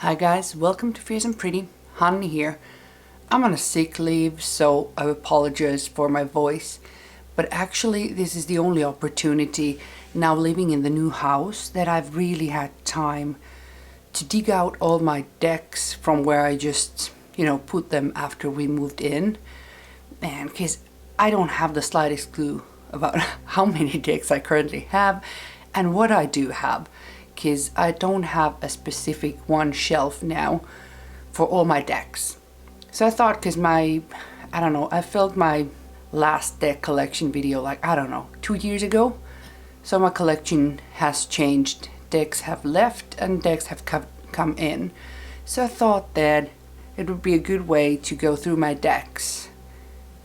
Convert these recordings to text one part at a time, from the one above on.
Hi guys, welcome to Fierce and Pretty. Honey here. I'm on a sick leave, so I apologize for my voice. But actually, this is the only opportunity now living in the new house that I've really had time to dig out all my decks from where I just, put them after we moved in. And because I don't have the slightest clue about how many decks I currently have and what I do have. Because I don't have a specific one shelf now for all my decks. So I thought, because I filmed my last deck collection video 2 years ago. So my collection has changed. Decks have left and decks have come in. So I thought that it would be a good way to go through my decks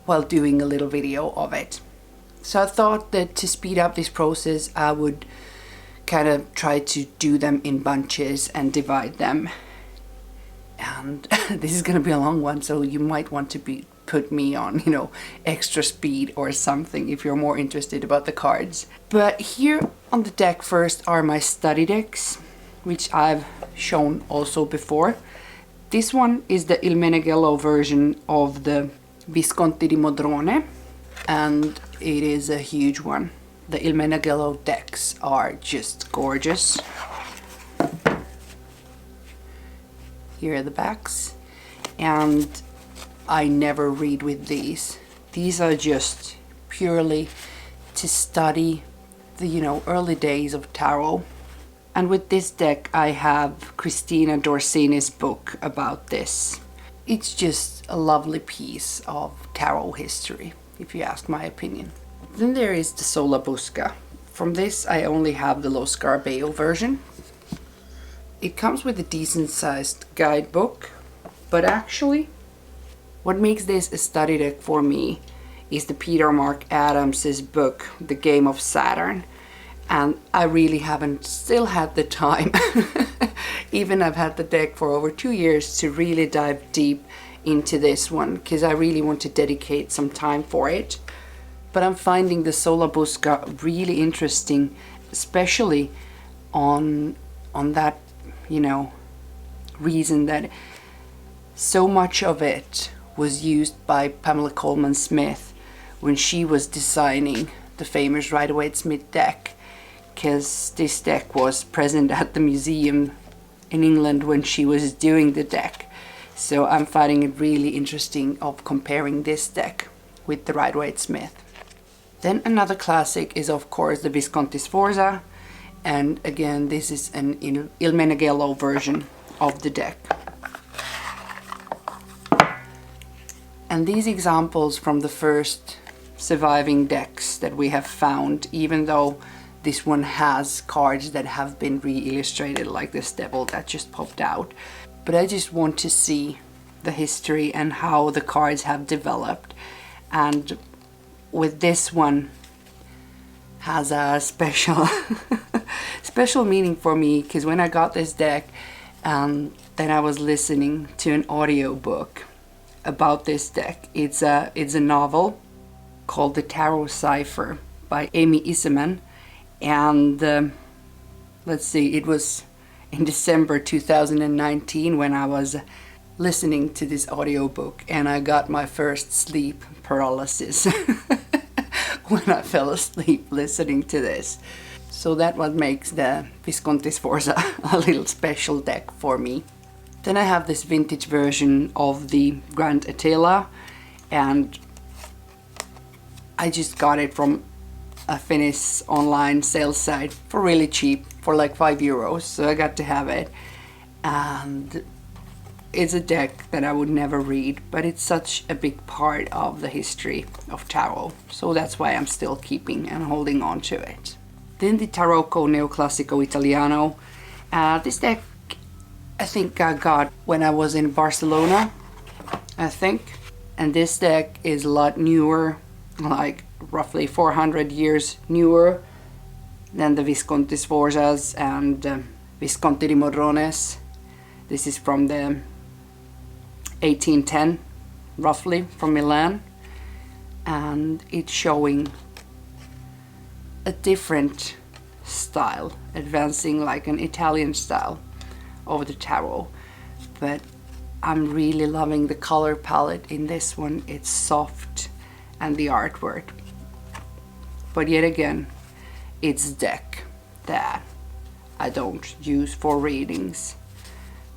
while doing a little video of it. So I thought that to speed up this process, I would kind of try to do them in bunches and divide them. And this is gonna be a long one, so you might want to put me on, extra speed or something if you're more interested about the cards. But here on the deck first are my study decks, which I've shown also before. This one is the Il Meneghello version of the Visconti di Modrone, and it is a huge one. The Il Meneghello decks are just gorgeous. Here are the backs, and I never read with these. These are just purely to study the early days of tarot. And with this deck I have Christina Dorsini's book about this. It's just a lovely piece of tarot history, if you ask my opinion. Then there is the Sola Busca. From this I only have the Lo Scarabeo version. It comes with a decent sized guidebook, but actually what makes this a study deck for me is the Peter Mark Adams's book, The Game of Saturn. And I really haven't still had the time, even I've had the deck for over 2 years, to really dive deep into this one, because I really want to dedicate some time for it. But I'm finding the Sola Busca really interesting, especially on that, reason that so much of it was used by Pamela Coleman Smith when she was designing the famous Rider-Waite-Smith deck, because this deck was present at the museum in England when she was doing the deck. So I'm finding it really interesting of comparing this deck with the Rider-Waite-Smith. Then another classic is of course the Visconti Sforza, and again this is an Il Meneghello version of the deck. And these examples from the first surviving decks that we have found, even though this one has cards that have been re-illustrated, like this devil that just popped out, but I just want to see the history and how the cards have developed. And with this one has a special special meaning for me, because when I got this deck, then I was listening to an audio book about this deck. It's a novel called The Tarot Cipher by Amy Iseman, and let's see, it was in December 2019 when I was listening to this audiobook, and I got my first sleep paralysis when I fell asleep listening to this. So that what makes the Visconti Sforza a little special deck for me. Then I have this vintage version of the Grand Attila, and I just got it from a Finnish online sales site for really cheap, for like €5, so I got to have it. And it's a deck that I would never read, but it's such a big part of the history of tarot, so that's why I'm still keeping and holding on to it. Then the Tarocco Neoclassico Italiano. This deck I think I got when I was in Barcelona, I think. And this deck is a lot newer, like roughly 400 years newer than the Visconti Sforzas and Visconti di Modrones. This is from the 1810, roughly, from Milan. And it's showing a different style, advancing like an Italian style of the tarot. but I'm really loving the color palette in this one. It's soft, and the artwork. But yet again, it's a deck that I don't use for readings,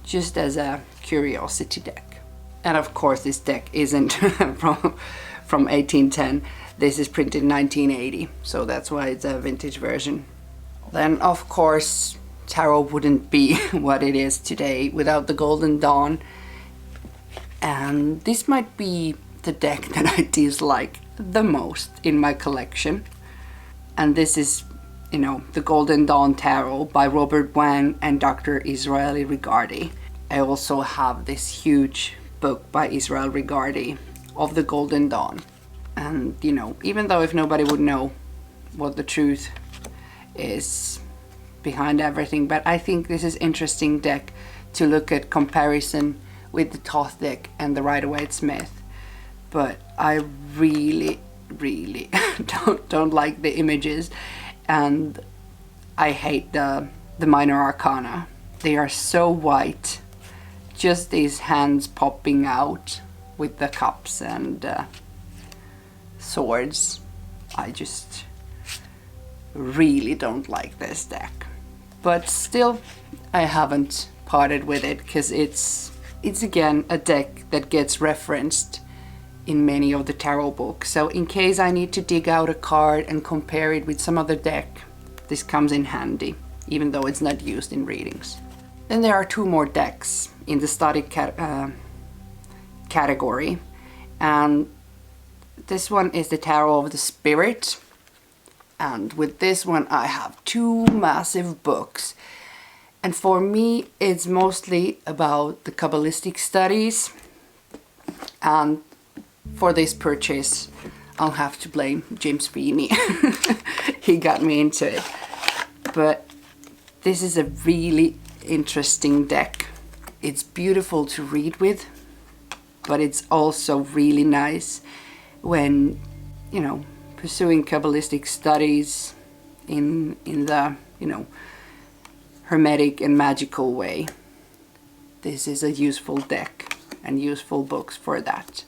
just as a curiosity deck. And of course this deck isn't from 1810. This is printed in 1980, so that's why it's a vintage version. Then of course tarot wouldn't be what it is today without the Golden Dawn. And this might be the deck that I dislike the most in my collection. And this is, you know, the Golden Dawn Tarot by Robert Wang and Dr. Israel Regardie. I also have this huge book by Israel Regardie of the Golden Dawn. And, you know, even though if nobody would know what the truth is behind everything, but I think this is interesting deck to look at comparison with the Thoth deck and the Rider-Waite-Smith. But I really don't like the images, and I hate the minor arcana. They are so white, just these hands popping out with the cups and swords. I just really don't like this deck, but still I haven't parted with it because it's again a deck that gets referenced in many of the tarot books. So in case I need to dig out a card and compare it with some other deck, this comes in handy, even though it's not used in readings. Then there are two more decks in the study category, and this one is the Tarot of the Spirit. And with this one I have two massive books, and for me it's mostly about the Kabbalistic studies, and for this purchase I'll have to blame Jim Sweeney. He got me into it. But this is a really interesting deck. It's beautiful to read with, but it's also really nice when, you know, pursuing Kabbalistic studies in the, you know, hermetic and magical way. This is a useful deck and useful books for that.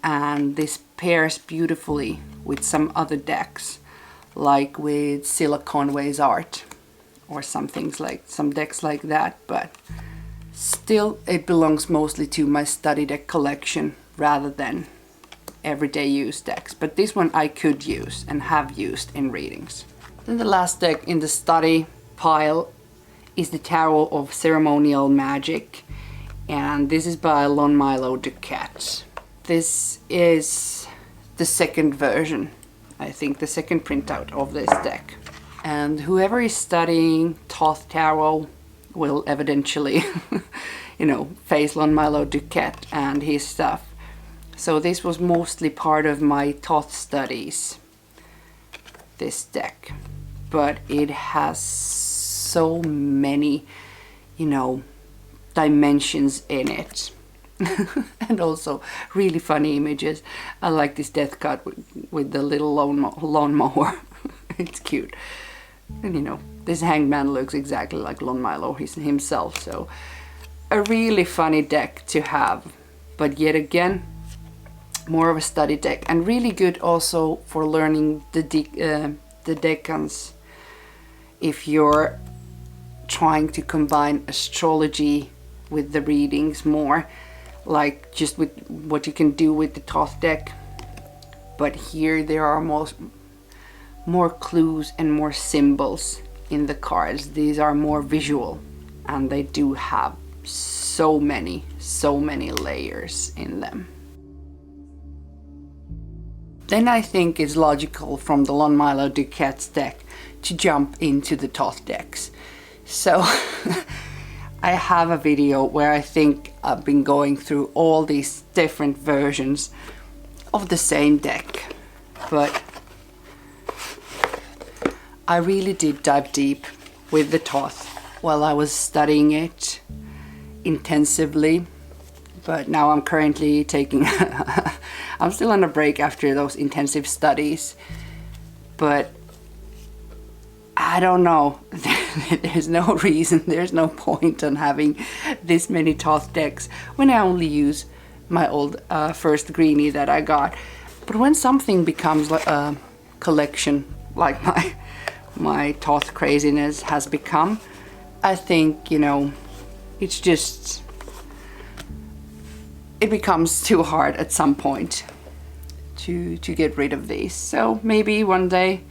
And this pairs beautifully with some other decks, like with Cilla Conway's art or some decks like that, but still it belongs mostly to my study deck collection rather than everyday use decks. But this one I could use and have used in readings. Then the last deck in the study pile is the Tarot of Ceremonial Magic, and this is by Lon Milo Duquette. This is the second version, I think the second printout of this deck. And whoever is studying Thoth Tarot will evidently, you know, face Lon Milo Duquette and his stuff. So this was mostly part of my Thoth studies, this deck. But it has so many, you know, dimensions in it. And also really funny images. I like this death card with the little lawnmower. It's cute. And you know, this hanged man looks exactly like Lon Milo himself. So a really funny deck to have. But yet again, more of a study deck, and really good also for learning the decans if you're trying to combine astrology with the readings more, like just with what you can do with the Thoth deck. But here there are more clues and more symbols in the cards. These are more visual, and they do have so many layers in them. Then I think it's logical from the Lon Milo Duquette's deck to jump into the Thoth decks. So I have a video where I think I've been going through all these different versions of the same deck, but I really did dive deep with the Thoth while I was studying it intensively. But now I'm currently taking I'm still on a break after those intensive studies, but I don't know. there's no reason, there's no point on having this many Thoth decks when I only use my old first greenie that I got. But when something becomes a collection like my Thoth craziness has become, I think, you know, it's just, it becomes too hard at some point to get rid of these. So maybe one day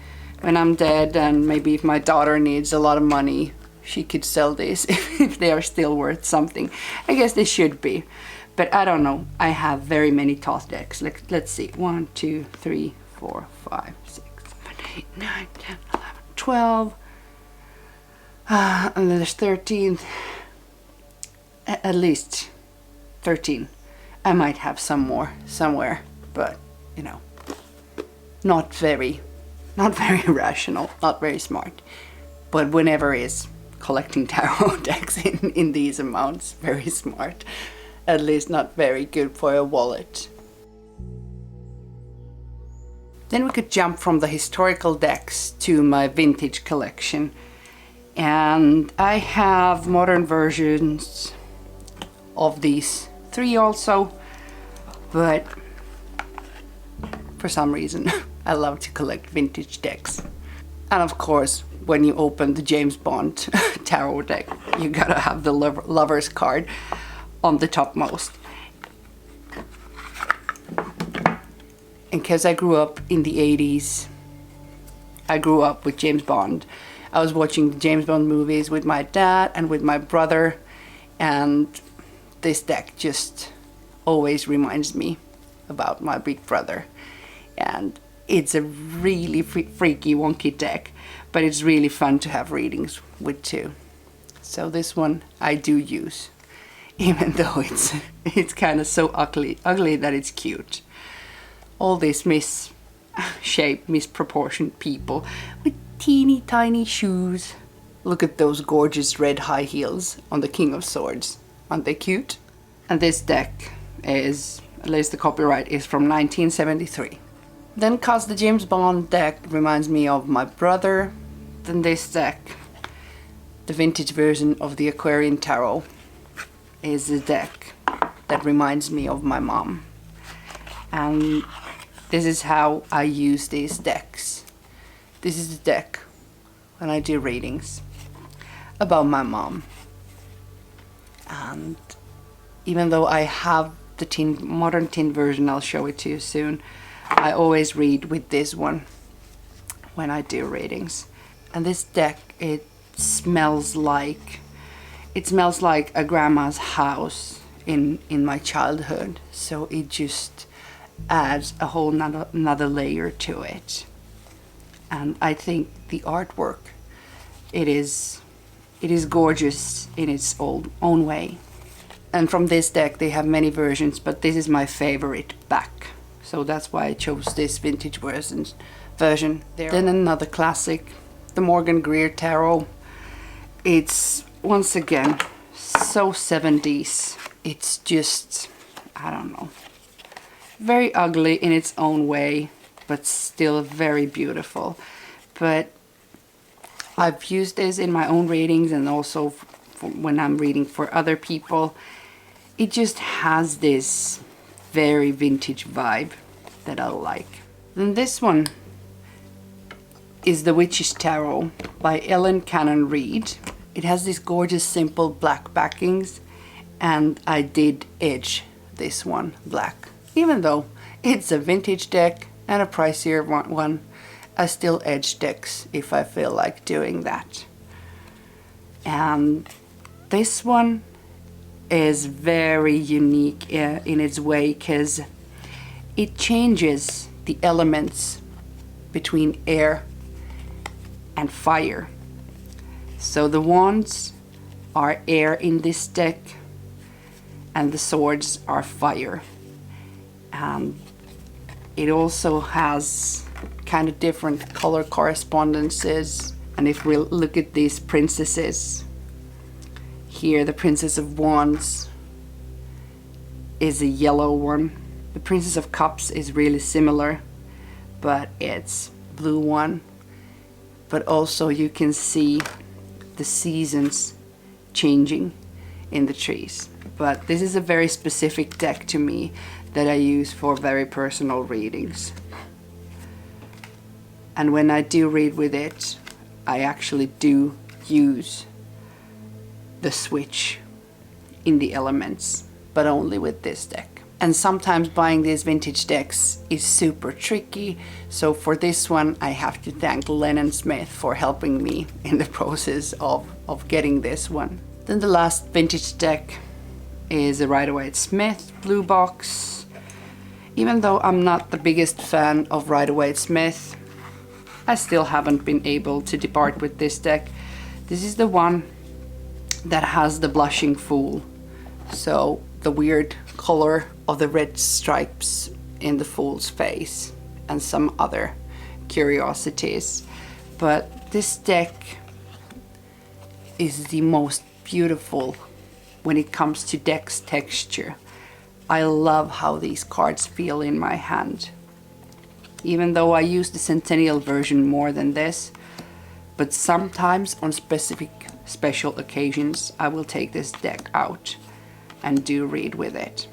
when I'm dead, and maybe if my daughter needs a lot of money, she could sell these if they are still worth something. I guess they should be, but I don't know. I have very many Thoth decks. Let's see, 1, 2, 3, 4, 5, 6, 7, 8, 9, 10, 11, 12, and then there's 13, at least 13. I might have some more somewhere, but you know, not very rational, not very smart. But whenever is collecting tarot decks in these amounts, very smart. At least not very good for a wallet. Then we could jump from the historical decks to my vintage collection. And I have modern versions of these 3 also, but for some reason I love to collect vintage decks. And of course, when you open the James Bond tarot deck, you gotta have the lover's card on the topmost. And because I grew up in the 80s, I grew up with James Bond. I was watching the James Bond movies with my dad and with my brother, and this deck just always reminds me about my big brother. And it's a really freaky, wonky deck, but it's really fun to have readings with too. So this one I do use, even though it's kind of so ugly that it's cute. All these misshaped, misproportioned people with teeny tiny shoes. Look at those gorgeous red high heels on the King of Swords. Aren't they cute? And this deck is, at least the copyright is from 1973. Then cause the James Bond deck reminds me of my brother, then this deck, the vintage version of the Aquarian Tarot, is a deck that reminds me of my mom. And this is how I use these decks. This is the deck when I do readings about my mom. And even though I have the modern tin version, I'll show it to you soon, I always read with this one when I do readings. And this deck, it smells like a grandma's house in my childhood. So it just adds a whole another layer to it. And I think the artwork, it is gorgeous in its own way. And from this deck they have many versions, but this is my favorite back. So that's why I chose this vintage version. Then another classic, the Morgan Greer Tarot. It's, once again, so 70s. It's just, I don't know, very ugly in its own way, but still very beautiful. But I've used this in my own readings and also when I'm reading for other people. It just has this very vintage vibe that I like. Then this one is the Witch's Tarot by Ellen Cannon Reid. It has these gorgeous simple black backings, and I did edge this one black. Even though it's a vintage deck and a pricier one, I still edge decks if I feel like doing that. And this one is very unique in its way, because it changes the elements between air and fire. So the wands are air in this deck and the swords are fire. And it also has kind of different color correspondences. And if we look at these princesses, here the Princess of Wands is a yellow one. The Princess of Cups is really similar, but it's blue one. But also you can see the seasons changing in the trees. But this is a very specific deck to me that I use for very personal readings. And when I do read with it, I actually do use the switch in the elements, but only with this deck. And sometimes buying these vintage decks is super tricky, so for this one I have to thank Lennon Smith for helping me in the process of getting this one. Then the last vintage deck is a Rider-Waite-Smith blue box. Even though I'm not the biggest fan of Rider-Waite-Smith, I still haven't been able to depart with this deck. This is the one that has the blushing fool, so the weird color of the red stripes in the fool's face and some other curiosities. But this deck is the most beautiful when it comes to deck's texture. I love how these cards feel in my hand. Even though I use the Centennial version more than this, but sometimes on special occasions I will take this deck out and do read with it.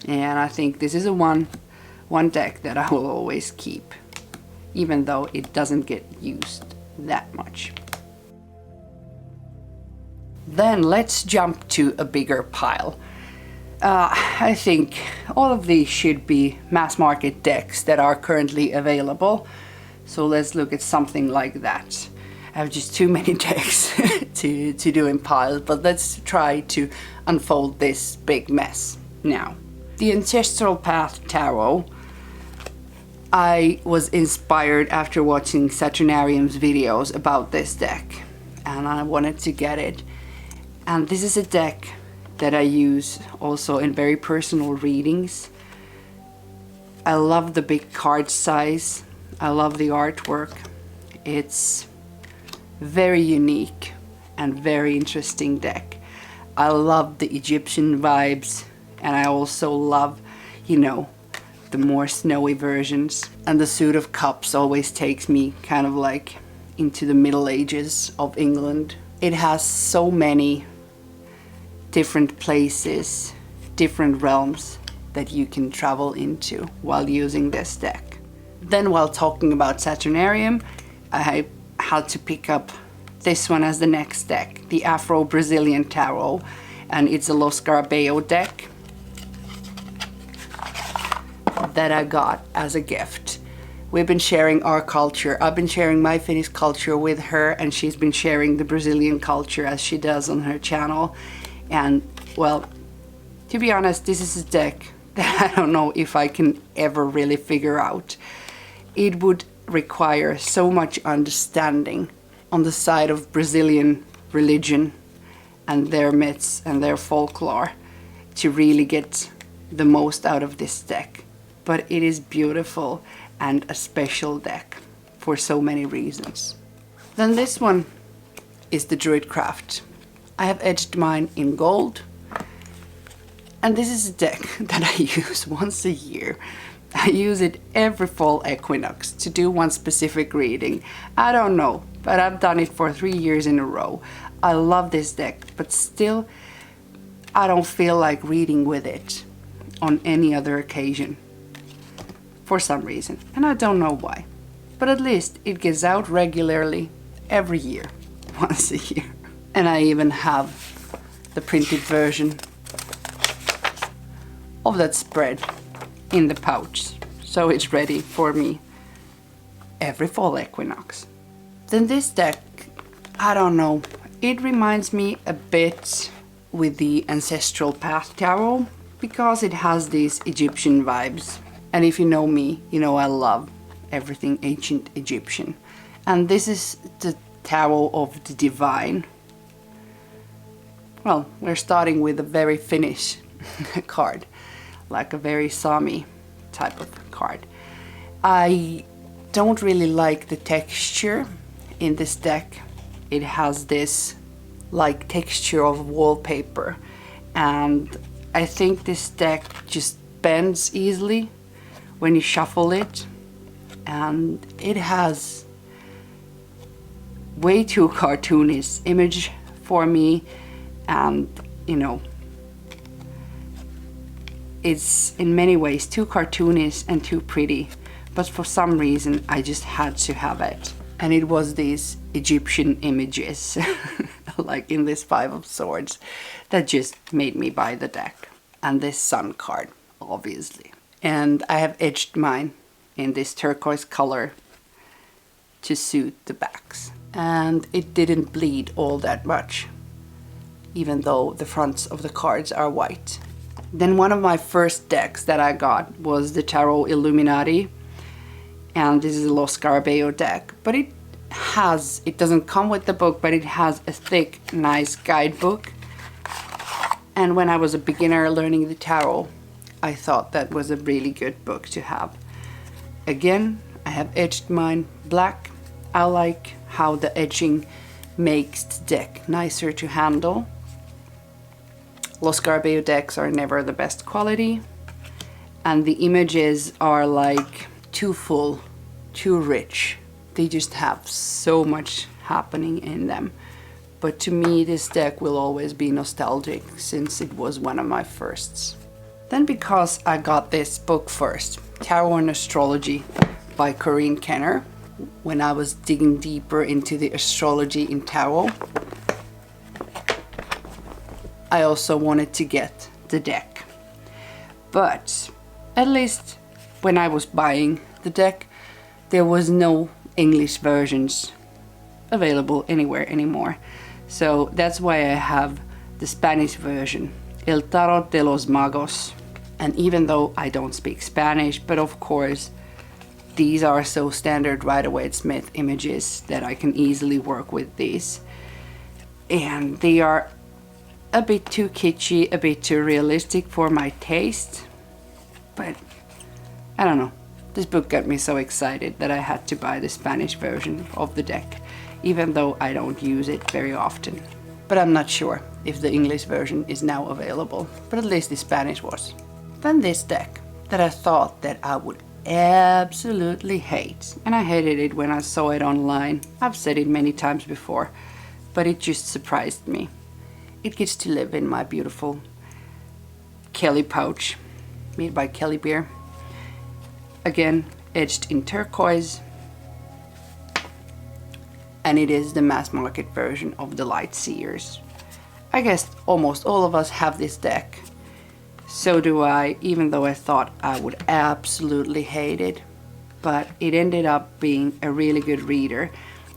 And I think this is a one deck that I will always keep, even though it doesn't get used that much. Then let's jump to a bigger pile. I think all of these should be mass market decks that are currently available. So let's look at something like that. I have just too many decks to do in piles, but let's try to unfold this big mess now. The Ancestral Path Tarot. I was inspired after watching Saturnarium's videos about this deck, and I wanted to get it. And this is a deck that I use also in very personal readings. I love the big card size. I love the artwork. It's very unique and very interesting deck. I love the Egyptian vibes, and I also love, you know, the more snowy versions. And the Suit of Cups always takes me kind of like into the Middle Ages of England. It has so many different places, different realms that you can travel into while using this deck. Then while talking about Saturnarium, I had to pick up this one as the next deck, the Afro-Brazilian Tarot, and it's a Los Scarabeo deck that I got as a gift. We've been sharing our culture. I've been sharing my Finnish culture with her, and she's been sharing the Brazilian culture as she does on her channel. And well, to be honest, this is a deck that I don't know if I can ever really figure out. It would require so much understanding on the side of Brazilian religion and their myths and their folklore to really get the most out of this deck. But it is beautiful and a special deck for so many reasons. Then this one is the Druidcraft. I have edged mine in gold, and this is a deck that I use once a year. I use it every fall equinox to do one specific reading. I don't know, but I've done it for 3 years in a row. I love this deck, but still I don't feel like reading with it on any other occasion for some reason, and I don't know why. But at least it gets out regularly every year, once a year. And I even have the printed version of that spread in the pouch, so it's ready for me every fall equinox. Then this deck, I don't know, it reminds me a bit with the Ancestral Path Tarot because it has these Egyptian vibes. And if you know me, you know I love everything ancient Egyptian. And this is the Tarot of the Divine. Well, we're starting with a very Finnish card, like a very Sami type of card. I don't really like the texture in this deck. It has this like texture of wallpaper, and I think this deck just bends easily when you shuffle it, and it has way too cartoonish image for me, and you know, it's in many ways too cartoonish and too pretty, but for some reason I just had to have it. And it was these Egyptian images, like in this Five of Swords, that just made me buy the deck. And this Sun card, obviously. And I have edged mine in this turquoise color to suit the backs. And it didn't bleed all that much, even though the fronts of the cards are white. Then one of my first decks that I got was the Tarot Illuminati. And this is a Los Scarabeo deck, but it doesn't come with the book, but it has a thick, nice guidebook. And when I was a beginner learning the tarot, I thought that was a really good book to have. Again, I have edged mine black. I like how the edging makes the deck nicer to handle. Los Scarabeo decks are never the best quality, and the images are like too full, too rich. They just have so much happening in them. But to me, this deck will always be nostalgic, since it was one of my firsts. Then because I got this book first, Tarot and Astrology by Corinne Kenner, when I was digging deeper into the astrology in tarot, I also wanted to get the deck. But at least when I was buying the deck, there was no English versions available anywhere anymore. So that's why I have the Spanish version, El Tarot de los Magos. And even though I don't speak Spanish, but of course these are so standard Rider-Waite-Smith images that I can easily work with these. And they are a bit too kitschy, a bit too realistic for my taste. But I don't know. This book got me so excited that I had to buy the Spanish version of the deck, even though I don't use it very often. But I'm not sure if the English version is now available, but at least the Spanish was. Then this deck that I thought that I would absolutely hate, and I hated it when I saw it online. I've said it many times before, but it just surprised me. It gets to live in my beautiful Kelly pouch made by Kelly Beer. Again, edged in turquoise, and it is the mass market version of the Light Seers. I guess almost all of us have this deck. So do I, even though I thought I would absolutely hate it. But it ended up being a really good reader.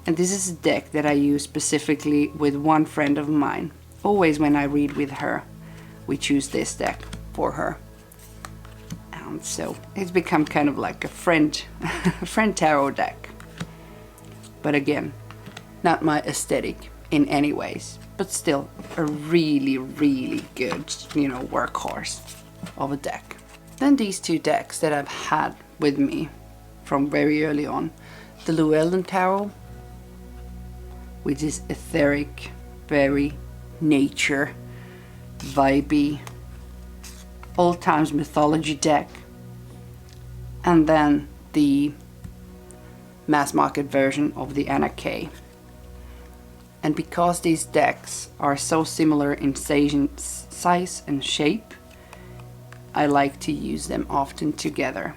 And this is a deck that I use specifically with one friend of mine. Always when I read with her, we choose this deck for her. And so it's become kind of like a friend tarot deck. But again, not my aesthetic in any ways, but still a really, really good, workhorse of a deck. Then these two decks that I've had with me from very early on. The Llewellyn Tarot, which is etheric, very nature, vibey, old times mythology deck. And then the mass market version of the Anna Kay. And because these decks are so similar in size and shape, I like to use them often together.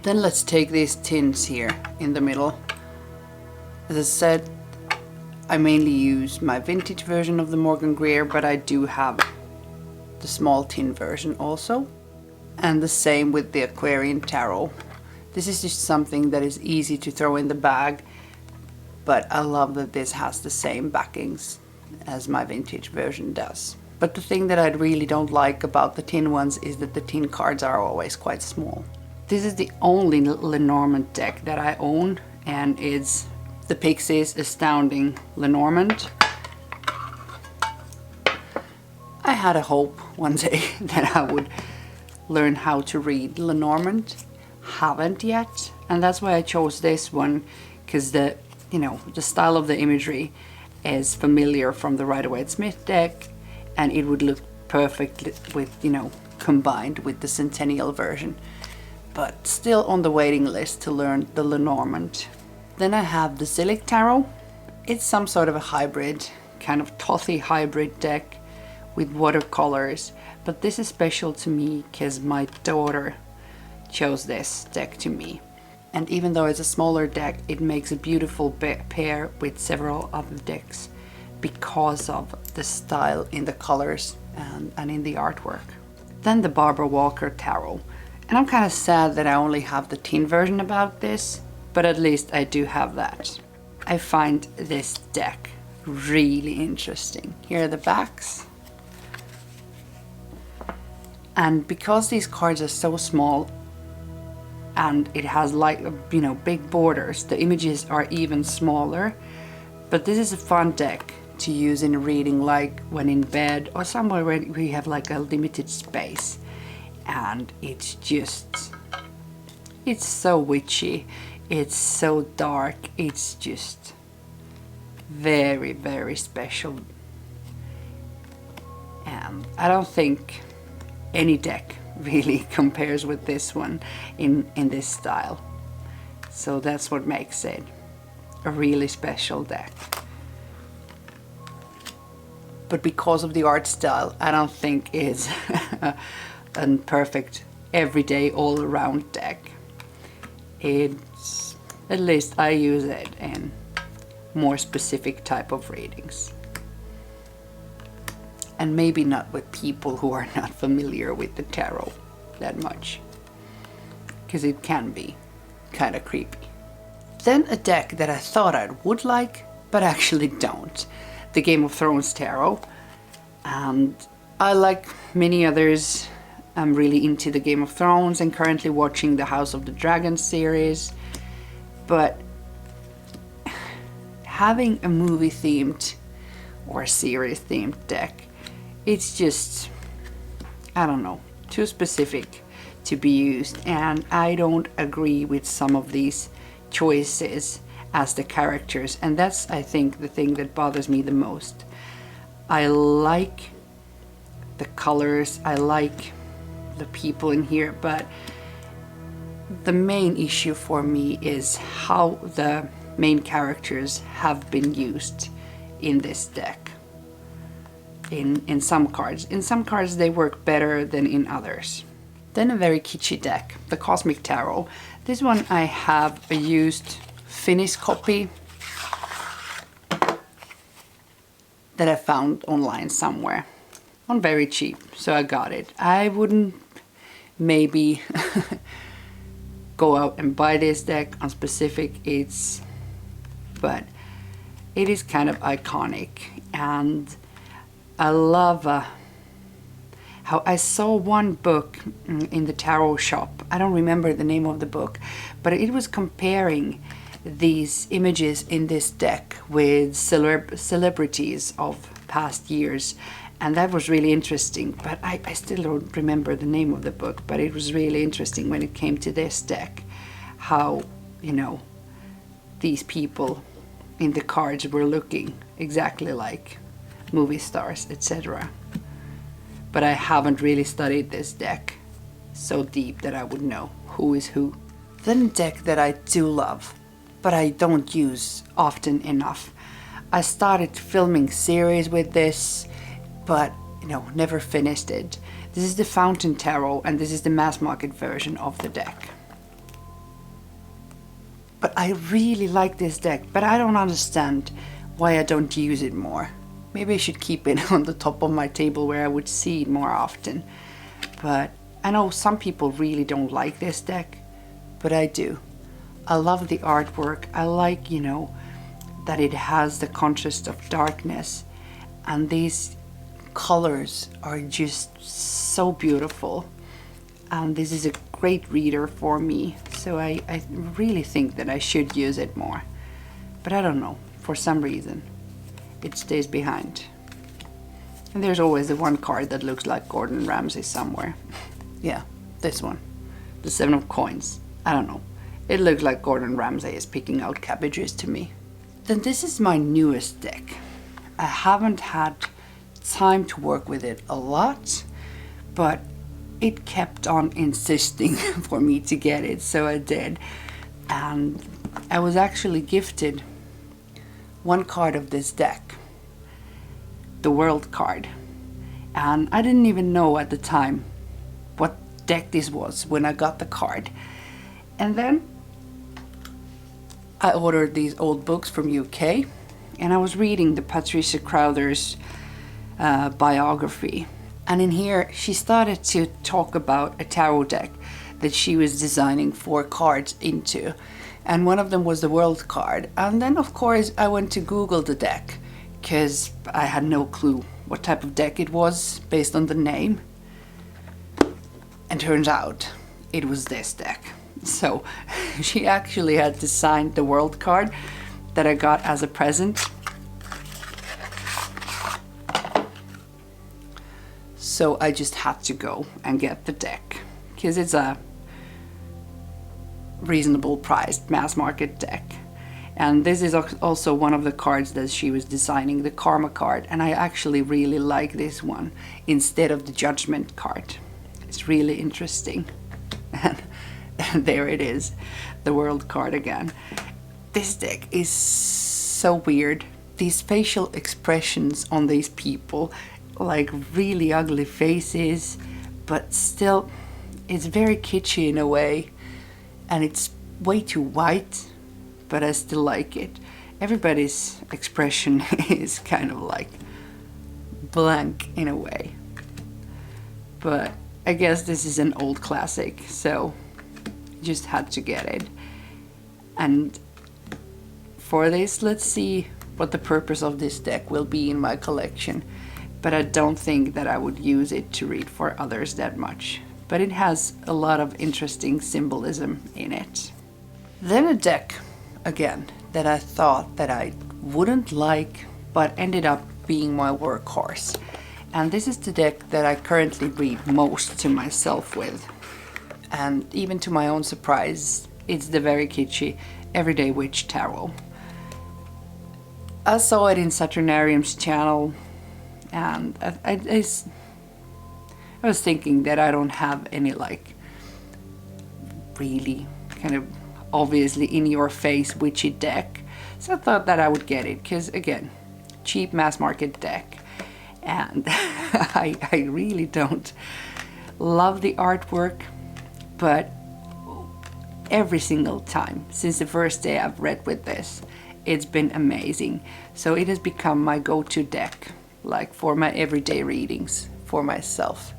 Then let's take these tins here in the middle. As I said, I mainly use my vintage version of the Morgan Greer, but I do have the small tin version also. And the same with the Aquarian Tarot. This is just something that is easy to throw in the bag, but I love that this has the same backings as my vintage version does. But the thing that I really don't like about the tin ones is that the tin cards are always quite small. This is the only Lenormand deck that I own, and it's the Pixies Astounding Lenormand. I had a hope one day that I would learn how to read Lenormand. Haven't yet, and that's why I chose this one, because the style of the imagery is familiar from the Rider-Waite-Smith deck, and it would look perfect with, combined with the Centennial version. But still on the waiting list to learn the Lenormand. Then I have the Silic Tarot. It's some sort of a hybrid, kind of Thoth-y hybrid deck with watercolors. But this is special to me because my daughter chose this deck to me. And even though it's a smaller deck, it makes a beautiful pair with several other decks because of the style in the colors and in the artwork. Then the Barbara Walker Tarot. And I'm kind of sad that I only have the tin version about this, but at least I do have that. I find this deck really interesting. Here are the backs. And because these cards are so small and it has like, you know, big borders, the images are even smaller. But this is a fun deck to use in a reading, like when in bed or somewhere where we have like a limited space. And it's just, it's so witchy, it's so dark, it's just very, very special. And I don't think any deck really compares with this one in this style. So that's what makes it a really special deck. But because of the art style, I don't think it's a perfect everyday all around deck. It's, at least I use it in more specific type of readings. And maybe not with people who are not familiar with the tarot that much, because it can be kind of creepy. Then a deck that I thought I would like, but actually don't. The Game of Thrones Tarot. And I, like many others, I'm really into the Game of Thrones and currently watching the House of the Dragon series. But having a movie themed or series themed deck, it's just, I don't know, too specific to be used. And I don't agree with some of these choices as the characters. And that's, I think, the thing that bothers me the most. I like the colors, I like the people in here, but the main issue for me is how the main characters have been used in this deck. In some cards. In some cards they work better than in others. Then a very kitschy deck, the Cosmic Tarot. This one I have a used Finnish copy that I found online somewhere on very cheap, so I got it. I wouldn't maybe go out and buy this deck on specific, but it is kind of iconic. And I love how I saw one book in the tarot shop. I don't remember the name of the book, but it was comparing these images in this deck with celebrities of past years, and that was really interesting. But I still don't remember the name of the book, but it was really interesting when it came to this deck, how, you know, these people in the cards were looking exactly like movie stars, etc. But I haven't really studied this deck so deep that I would know who is who. Then a deck that I do love, but I don't use often enough. I started filming series with this, but you know, never finished it. This is the Fountain Tarot, and this is the mass market version of the deck. But I really like this deck, but I don't understand why I don't use it more. Maybe I should keep it on the top of my table where I would see it more often. But I know some people really don't like this deck, but I do. I love the artwork. I like, you know, that it has the contrast of darkness, and these colors are just so beautiful. And this is a great reader for me, so I really think that I should use it more. But I don't know, for some reason it stays behind. And there's always the one card that looks like Gordon Ramsay somewhere. Yeah, this one, the 7 of Coins. I don't know, it looks like Gordon Ramsay is picking out cabbages to me. Then this is my newest deck. I haven't had time to work with it a lot, but it kept on insisting for me to get it, so I did. And I was actually gifted one card of this deck, the World card. And I didn't even know at the time what deck this was when I got the card. And then I ordered these old books from UK, and I was reading the Patricia Crowther's biography. And in here she started to talk about a tarot deck that she was designing 4 cards into. And one of them was the World card. And then of course I went to Google the deck, because I had no clue what type of deck it was based on the name. And turns out it was this deck. So she actually had designed the World card that I got as a present. So I just had to go and get the deck, because it's a reasonable priced mass market deck. And this is also one of the cards that she was designing, the Karma card, and I actually really like this one instead of the Judgment card. It's really interesting. And there it is, the World card again. This deck is so weird. These facial expressions on these people, like really ugly faces, but still it's very kitschy in a way, and it's way too white, but I still like it. Everybody's expression is kind of like blank in a way, but I guess this is an old classic, so just had to get it. And for this, let's see what the purpose of this deck will be in my collection. But I don't think that I would use it to read for others that much. But it has a lot of interesting symbolism in it. Then a deck, again, that I thought that I wouldn't like, but ended up being my workhorse. And this is the deck that I currently read most to myself with. And even to my own surprise, it's the very kitschy Everyday Witch Tarot. I saw it in Saturnarium's channel, and I was thinking that I don't have any like really kind of obviously in your face witchy deck, so I thought that I would get it, because again, cheap mass market deck, and I really don't love the artwork, but every single time since the first day I've read with this, it's been amazing. So it has become my go-to deck, like for my everyday readings for myself.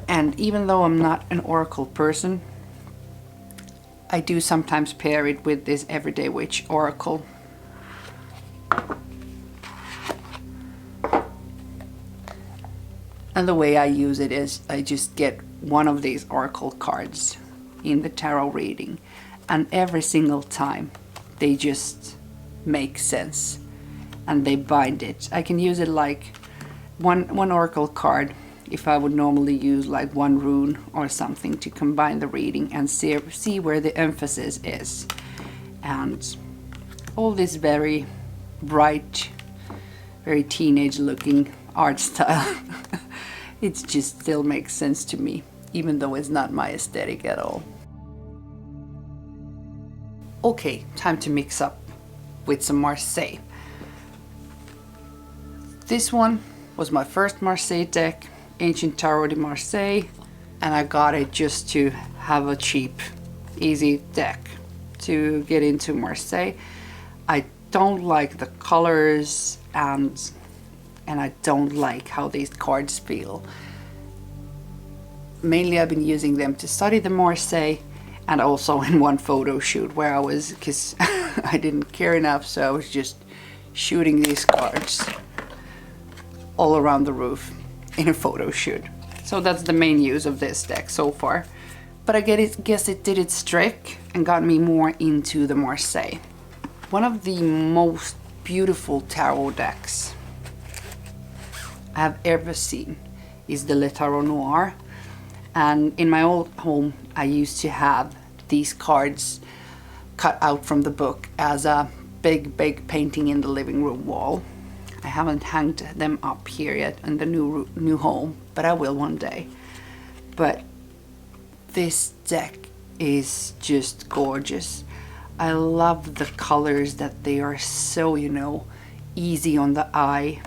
And even though I'm not an oracle person, I do sometimes pair it with this Everyday Witch Oracle. And the way I use it is I just get one of these oracle cards in the tarot reading, and every single time they just make sense and they bind it. I can use it like one oracle card if I would normally use like one rune or something to combine the reading and see where the emphasis is. And all this very bright, very teenage looking art style, it just still makes sense to me, even though it's not my aesthetic at all. Okay, time to mix up with some Marseille. This one was my first Marseille deck, Ancient Tarot de Marseille, and I got it just to have a cheap, easy deck to get into Marseille. I don't like the colors, and I don't like how these cards feel. Mainly I've been using them to study the Marseille, and also in one photo shoot where I was, because I didn't care enough, so I was just shooting these cards all around the roof in a photo shoot. So that's the main use of this deck so far. But I guess it did its trick and got me more into the Marseille. One of the most beautiful tarot decks I have ever seen is the Le Tarot Noir. And in my old home, I used to have these cards cut out from the book as a big painting in the living room wall. I haven't hanged them up here yet in the new home, but I will one day. But this deck is just gorgeous. I love the colors, that they are so, you know, easy on the eye.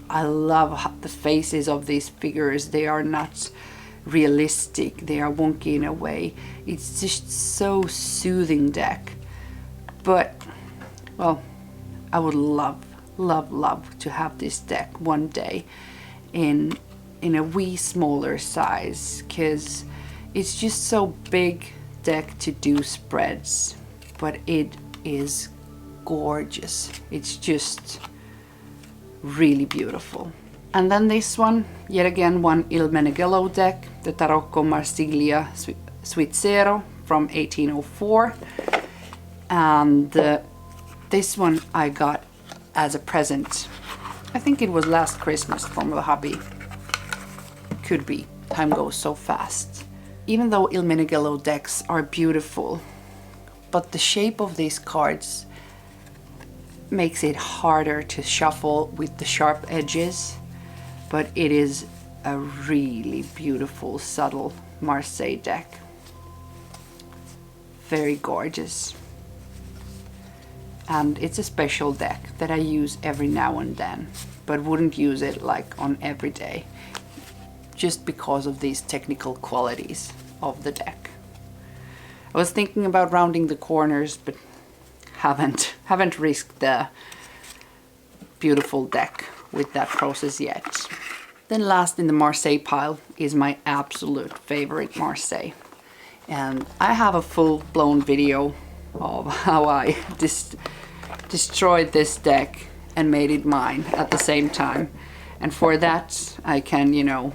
I love the faces of these figures. They are not realistic, they are wonky in a way. It's just so soothing deck. But, well, I would love to have this deck one day in a wee smaller size, because it's just so big deck to do spreads, but it is gorgeous. It's just really beautiful. And then this one, yet again, one Il Meneghello deck, the Tarocco Marsiglia Svizzero from 1804. And this one I got as a present. I think it was last Christmas from the hubby. Could be. Time goes so fast. Even though Il Meneghello decks are beautiful, but the shape of these cards makes it harder to shuffle with the sharp edges. But it is a really beautiful, subtle Marseille deck. Very gorgeous. And it's a special deck that I use every now and then, but wouldn't use it like on every day, just because of these technical qualities of the deck. I was thinking about rounding the corners, but haven't risked the beautiful deck with that process yet. Then last in the Marseille pile is my absolute favorite Marseille. And I have a full-blown video of how I destroyed this deck and made it mine at the same time. And for that I can, you know,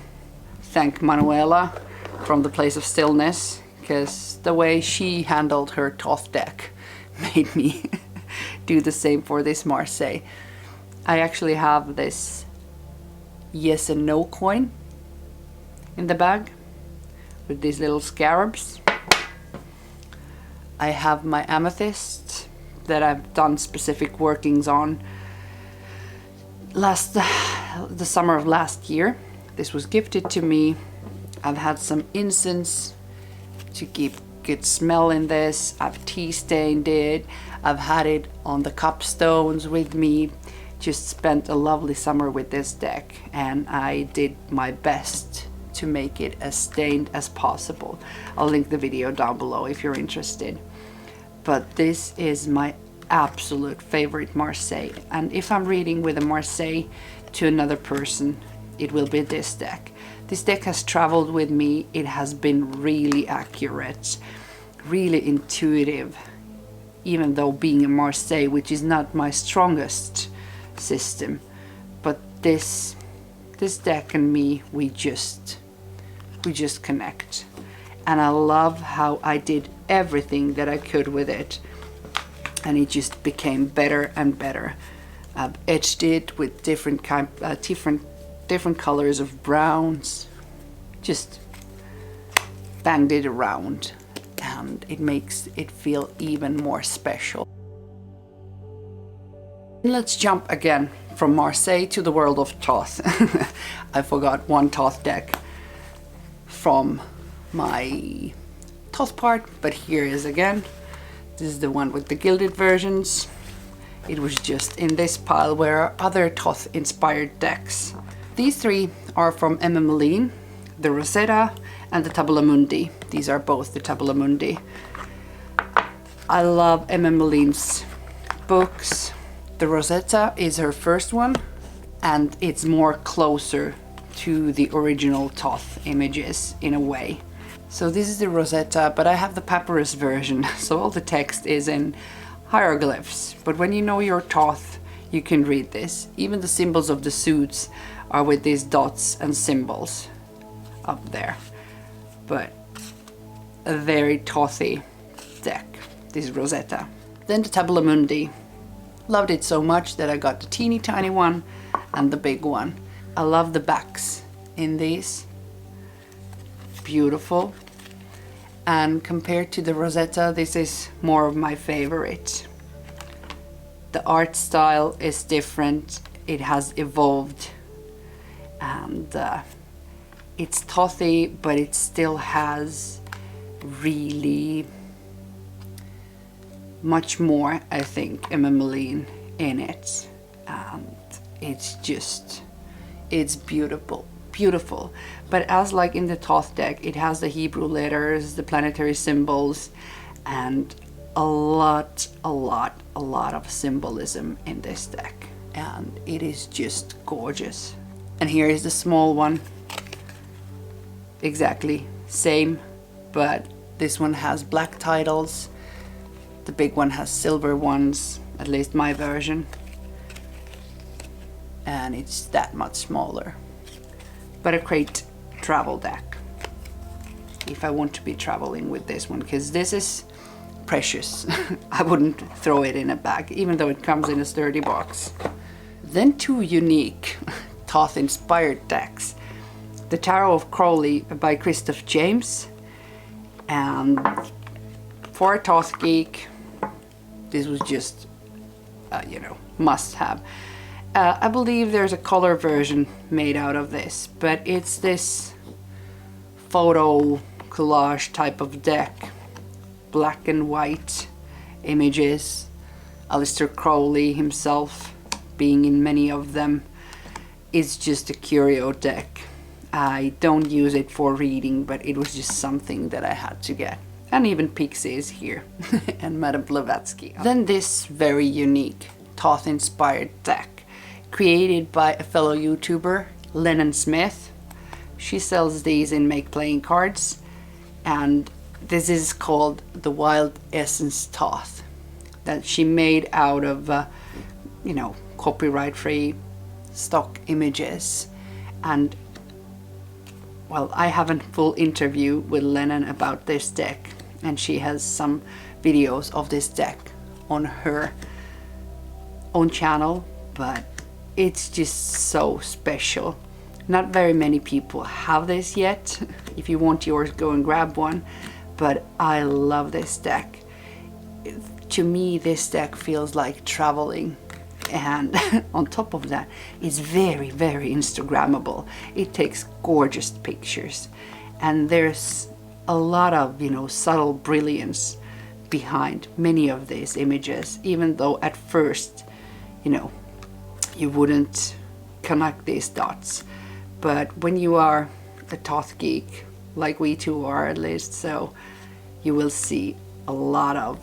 thank Manuela from the Place of Stillness, because the way she handled her Thoth deck made me do the same for this Marseille. I actually have this yes and no coin in the bag with these little scarabs. I have my amethyst that I've done specific workings on the summer of last year. This was gifted to me. I've had some incense to keep good smell in this. I've tea stained it. I've had it on the cupstones with me. Just spent a lovely summer with this deck, and I did my best to make it as stained as possible. I'll link the video down below if you're interested. But this is my absolute favorite Marseille, and if I'm reading with a Marseille to another person, it will be this deck. This deck has traveled with me. It has been really accurate, really intuitive, even though being a Marseille, which is not my strongest system. But this deck and me, we just connect. And I love how I did everything that I could with it, and it just became better and better. I've etched it with different colors of browns, just banged it around, and it makes it feel even more special. Let's jump again from Marseille to the world of Thoth. I forgot one Thoth deck from my Thoth part, but here is again. This is the one with the gilded versions. It was just in this pile where are other Thoth-inspired decks. These three are from M.M. Moline, the Rosetta and the Tabula Mundi. These are both the Tabula Mundi. I love M.M. Moline's books. The Rosetta is her first one, and it's more closer to the original Thoth images in a way. So this is the Rosetta, but I have the papyrus version, so all the text is in hieroglyphs. But when you know your Thoth, you can read this. Even the symbols of the suits are with these dots and symbols up there. But a very Thothy deck, this Rosetta. Then the Tabula Mundi. Loved it so much that I got the teeny tiny one and the big one. I love the backs in these. Beautiful. And compared to the Rosetta, this is more of my favorite. The art style is different. It has evolved, and it's Thothy, but it still has really much more, I think, emmeline in it, and it's beautiful. But as like in the Thoth deck, it has the Hebrew letters, the planetary symbols, and a lot of symbolism in this deck, and it is just gorgeous. And here is the small one, exactly same, but this one has black titles, the big one has silver ones, at least my version, and it's that much smaller. But a great travel deck if I want to be traveling with this one, because this is precious. I wouldn't throw it in a bag, even though it comes in a sturdy box. Then two unique Thoth-inspired decks. The Tarot of Crowley by Christoph James, and for a Thoth geek, this was just must have. I believe there's a color version made out of this, but it's this photo collage type of deck, black and white images, Aleister Crowley himself being in many of them. It's just a Curio deck. I don't use it for reading, but it was just something that I had to get. And even Pixie is here, and Madame Blavatsky. Then this very unique Thoth-inspired deck, created by a fellow YouTuber, Lennon Smith. She sells these in Make Playing Cards, and this is called the Wild Essence Thoth, that she made out of, copyright-free stock images. And well, I have a full interview with Lennon about this deck, and she has some videos of this deck on her own channel, but it's just so special. Not very many people have this yet. If you want yours, go and grab one, but I love this deck. To me, this deck feels like traveling, and on top of that, it's very Instagrammable. It takes gorgeous pictures, and there's a lot of subtle brilliance behind many of these images, even though at first you wouldn't connect these dots. But when you are a Thoth geek, like we two are at least, so you will see a lot of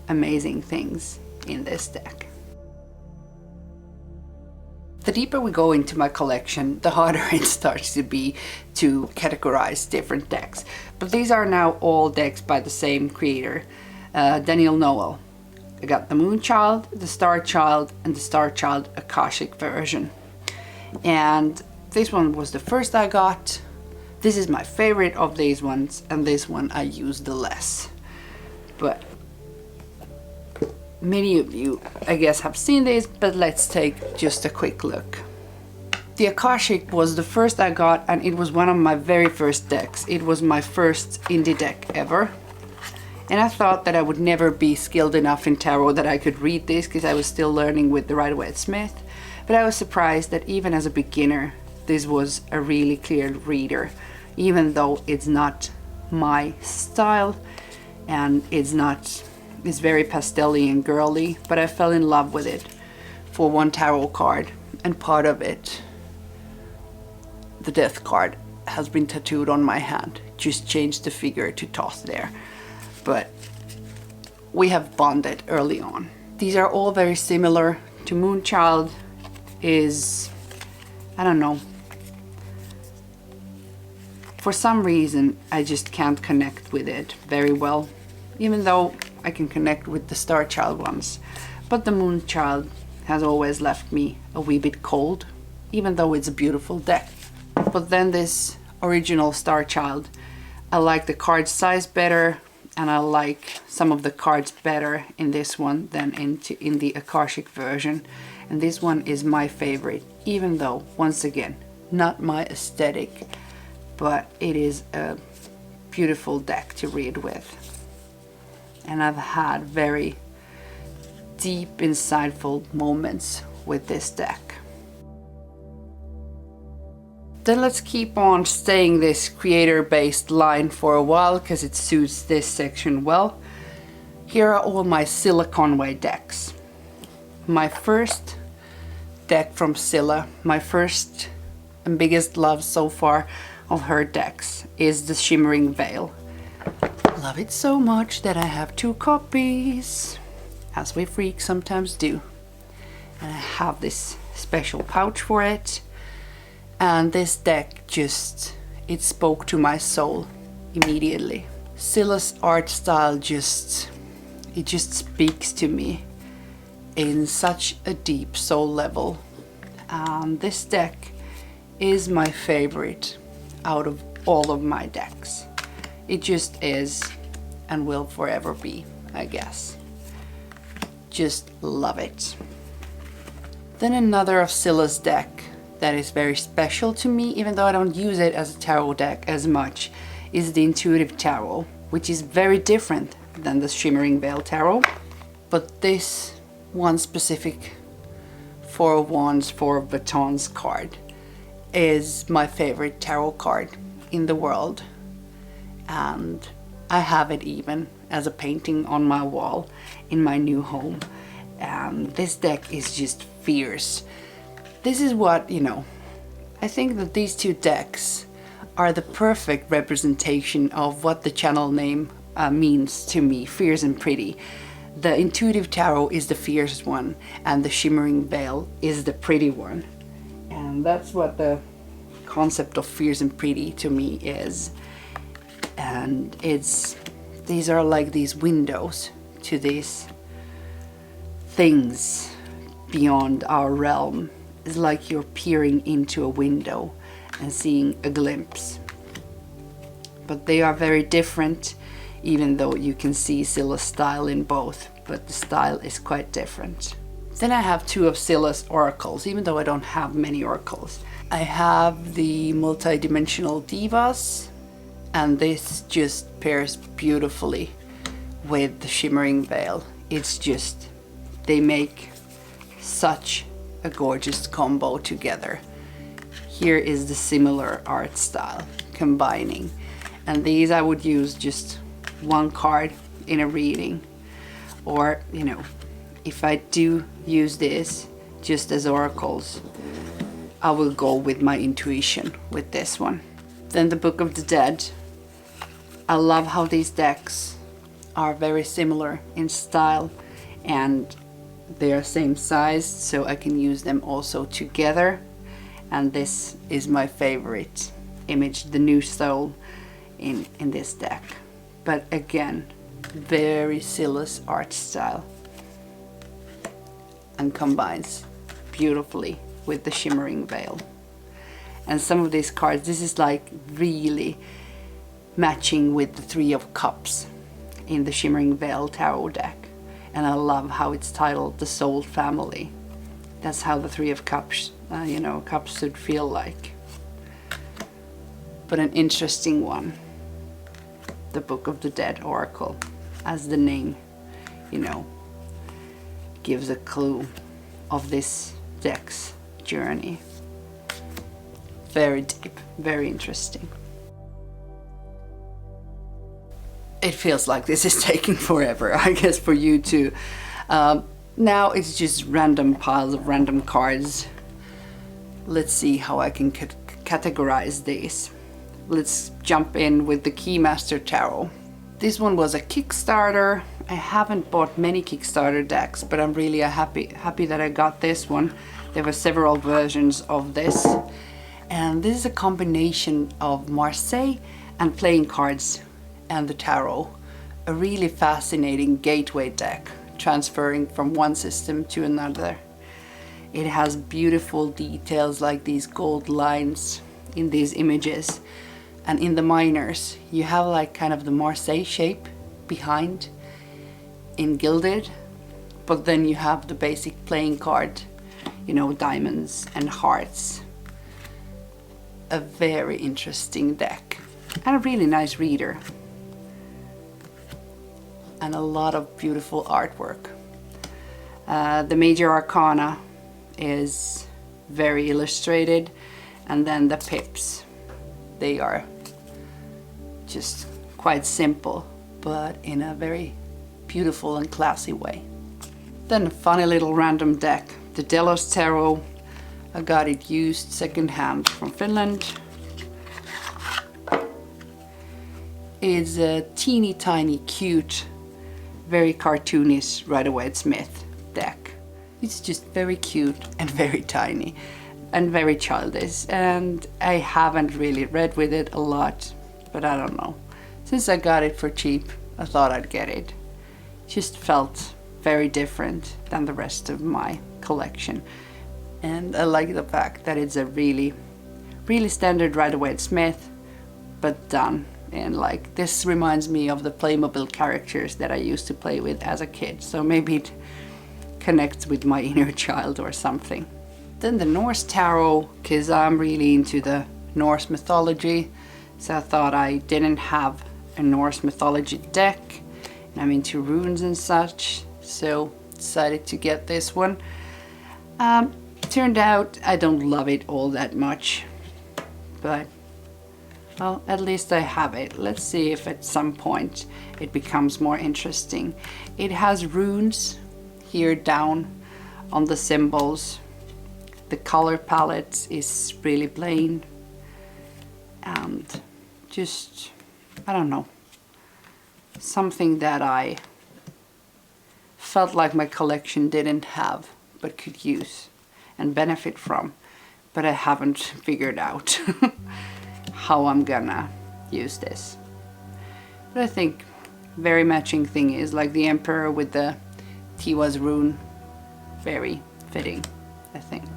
amazing things in this deck. The deeper we go into my collection, the harder it starts to be to categorize different decks. But these are now all decks by the same creator, Daniel Noel. I got the Moonchild, the Starchild, and the Starchild Akashic version. And this one was the first I got. This is my favorite of these ones, and this one I use the less. But many of you, I guess, have seen this, but let's take just a quick look. The Akashic was the first I got, and it was one of my very first decks. It was my first indie deck ever. And I thought that I would never be skilled enough in tarot that I could read this, because I was still learning with the Rider-Waite-Smith. But I was surprised that even as a beginner, this was a really clear reader, even though it's not my style, and it's very pastel-y and girly, but I fell in love with it for one tarot card, and part of it, the death card, has been tattooed on my hand. Just changed the figure to Thoth there. But we have bonded early on. These are all very similar to Moonchild. Is, I don't know, for some reason I just can't connect with it very well, even though I can connect with the Starchild ones. But the Moonchild has always left me a wee bit cold, even though it's a beautiful deck. But then this original Starchild, I like the card size better, and I like some of the cards better in this one than in the Akashic version. And this one is my favorite, even though, once again, not my aesthetic, but it is a beautiful deck to read with. And I've had very deep, insightful moments with this deck. Then let's keep on staying this creator-based line for a while, because it suits this section well. Here are all my Scylla Conway decks. My first deck from Scylla, my first and biggest love so far of her decks, is the Shimmering Veil. Love it so much that I have 2 copies, as we freaks sometimes do. And I have this special pouch for it. And this deck just, it spoke to my soul immediately. Scylla's art style it just speaks to me in such a deep soul level. This deck is my favorite out of all of my decks. It just is and will forever be, I guess. Just love it. Then another of Scylla's deck that is very special to me, even though I don't use it as a tarot deck as much, is the Intuitive Tarot, which is very different than the Shimmering Veil Tarot. But this one specific 4 of Wands, 4 of Batons card is my favorite tarot card in the world. And I have it even as a painting on my wall in my new home. And this deck is just fierce. This is what, I think that these 2 decks are the perfect representation of what the channel name means to me, fierce and pretty. The Intuitive Tarot is the fierce one, and the Shimmering Veil is the pretty one. And that's what the concept of fierce and pretty to me is. And these are like these windows to these things beyond our realm. It's like you're peering into a window and seeing a glimpse. But they are very different, even though you can see Scylla's style in both, but the style is quite different. Then I have 2 of Scylla's oracles, even though I don't have many oracles. I have the Multidimensional Divas, and this just pairs beautifully with the Shimmering Veil. It's just, they make such a gorgeous combo together. Here is the similar art style combining, and these I would use just 1 card in a reading, or if I do use this just as oracles, I will go with my intuition with this one. Then the Book of the Dead. I love how these decks are very similar in style, and they are same size, so I can use them also together. And this is my favorite image, the New Soul, in this deck. But again, very Scylla's art style, and combines beautifully with the Shimmering Veil. And some of these cards, this is like really matching with the 3 of Cups in the Shimmering Veil Tarot deck. And I love how it's titled the Soul Family. That's how the 3 of Cups, cups should feel like. But an interesting one, the Book of the Dead Oracle, as the name, gives a clue of this deck's journey. Very deep, very interesting. It feels like this is taking forever, I guess, for you too. Now it's just random piles of random cards. Let's see how I can categorize these. Let's jump in with the Keymaster Tarot. This one was a Kickstarter. I haven't bought many Kickstarter decks, but I'm really happy that I got this one. There were several versions of this. And this is a combination of Marseille and playing cards and the tarot. A really fascinating gateway deck, transferring from one system to another. It has beautiful details like these gold lines in these images. And in the minors, you have like kind of the Marseille shape behind in gilded, but then you have the basic playing card, diamonds and hearts. A very interesting deck and a really nice reader. And a lot of beautiful artwork. The Major Arcana is very illustrated, and then the pips, they are just quite simple, but in a very beautiful and classy way. Then a funny little random deck, the Delos Tarot. I got it used secondhand from Finland. It's a teeny tiny cute, very cartoonish Rider-Waite-Smith deck. It's just very cute and very tiny and very childish, and I haven't really read with it a lot, but I don't know. Since I got it for cheap, I thought I'd get it. Just felt very different than the rest of my collection, and I like the fact that it's a really standard Rider-Waite-Smith, but done. And like, this reminds me of the Playmobil characters that I used to play with as a kid, so maybe it connects with my inner child or something. Then the Norse Tarot, because I'm really into the Norse mythology, so I thought I didn't have a Norse mythology deck, and I'm into runes and such, so decided to get this one. Turned out I don't love it all that much, but well, at least I have it. Let's see if at some point it becomes more interesting. It has runes here down on the symbols. The color palette is really plain and just, I don't know, something that I felt like my collection didn't have but could use and benefit from, but I haven't figured out how I'm gonna use this. But I think very matching thing is like the Emperor with the Tiwa's rune, very fitting, I think.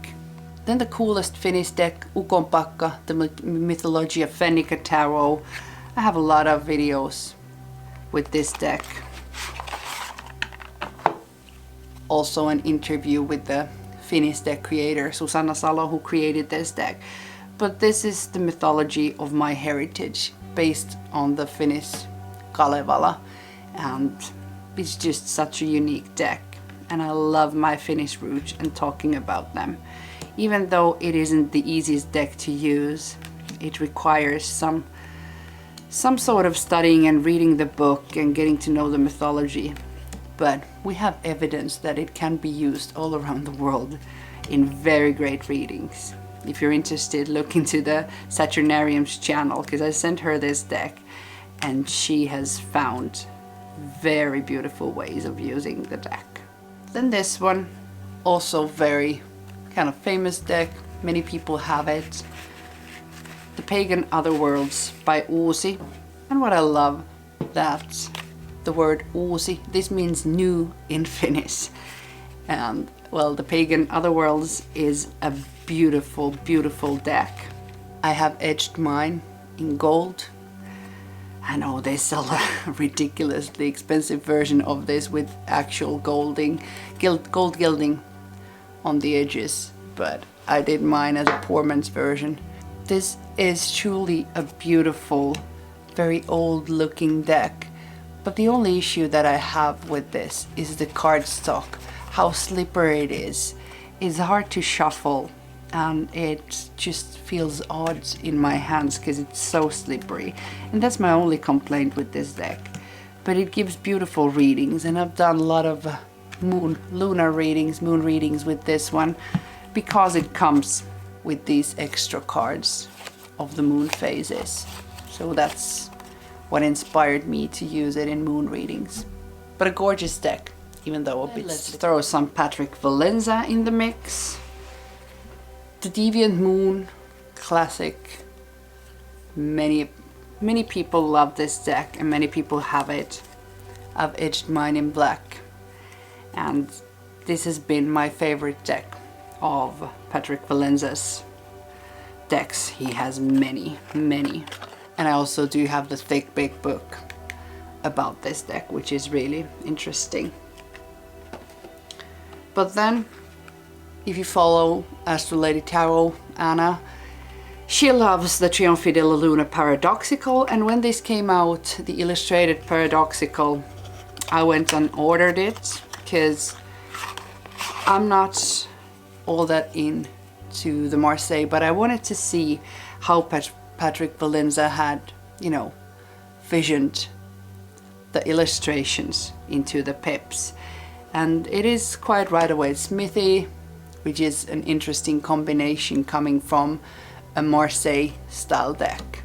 Then the coolest Finnish deck, Ukonpakka, the Mythologia Fennica Tarot. I have a lot of videos with this deck. Also an interview with the Finnish deck creator, Susanna Salo, who created this deck. But this is the mythology of my heritage, based on the Finnish Kalevala, and it's just such a unique deck, and I love my Finnish roots and talking about them. Even though it isn't the easiest deck to use, it requires some sort of studying and reading the book and getting to know the mythology. But we have evidence that it can be used all around the world in very great readings. If you're interested, look into the Saturnarium's channel, because I sent her this deck and she has found very beautiful ways of using the deck. Then this one, also very kind of famous deck, many people have it. The Pagan Otherworlds by Uusi. And what I love, that the word Uusi, this means new in Finnish. And well, the Pagan Otherworlds is a beautiful, beautiful deck. I have edged mine in gold. I know they sell a ridiculously expensive version of this with actual gold gilding on the edges, but I did mine as a poor man's version. This is truly a beautiful, very old looking deck, but the only issue that I have with this is the cardstock, how slippery it is. It's hard to shuffle and it just feels odd in my hands because it's so slippery, and that's my only complaint with this deck. But it gives beautiful readings, and I've done a lot of moon readings with this one, because it comes with these extra cards of the moon phases. So that's what inspired me to use it in moon readings. But a gorgeous deck, even though a bit. Let's throw some Patrick Valenza in the mix. The Deviant Moon, classic. Many people love this deck and many people have it. I've edged mine in black, and this has been my favorite deck of Patrick Valenza's decks. He has many. And I also do have the thick big book about this deck, which is really interesting. But then, if you follow Astro Lady Tarot, Anna, she loves the Trionfi della Luna Paradoxical, and when this came out, the illustrated Paradoxical, I went and ordered it, because I'm not all that into the Marseille, but I wanted to see how Patrick Valenza had, visioned the illustrations into the pips. And it is quite Rider-Waite-Smithy, which is an interesting combination coming from a Marseille style deck.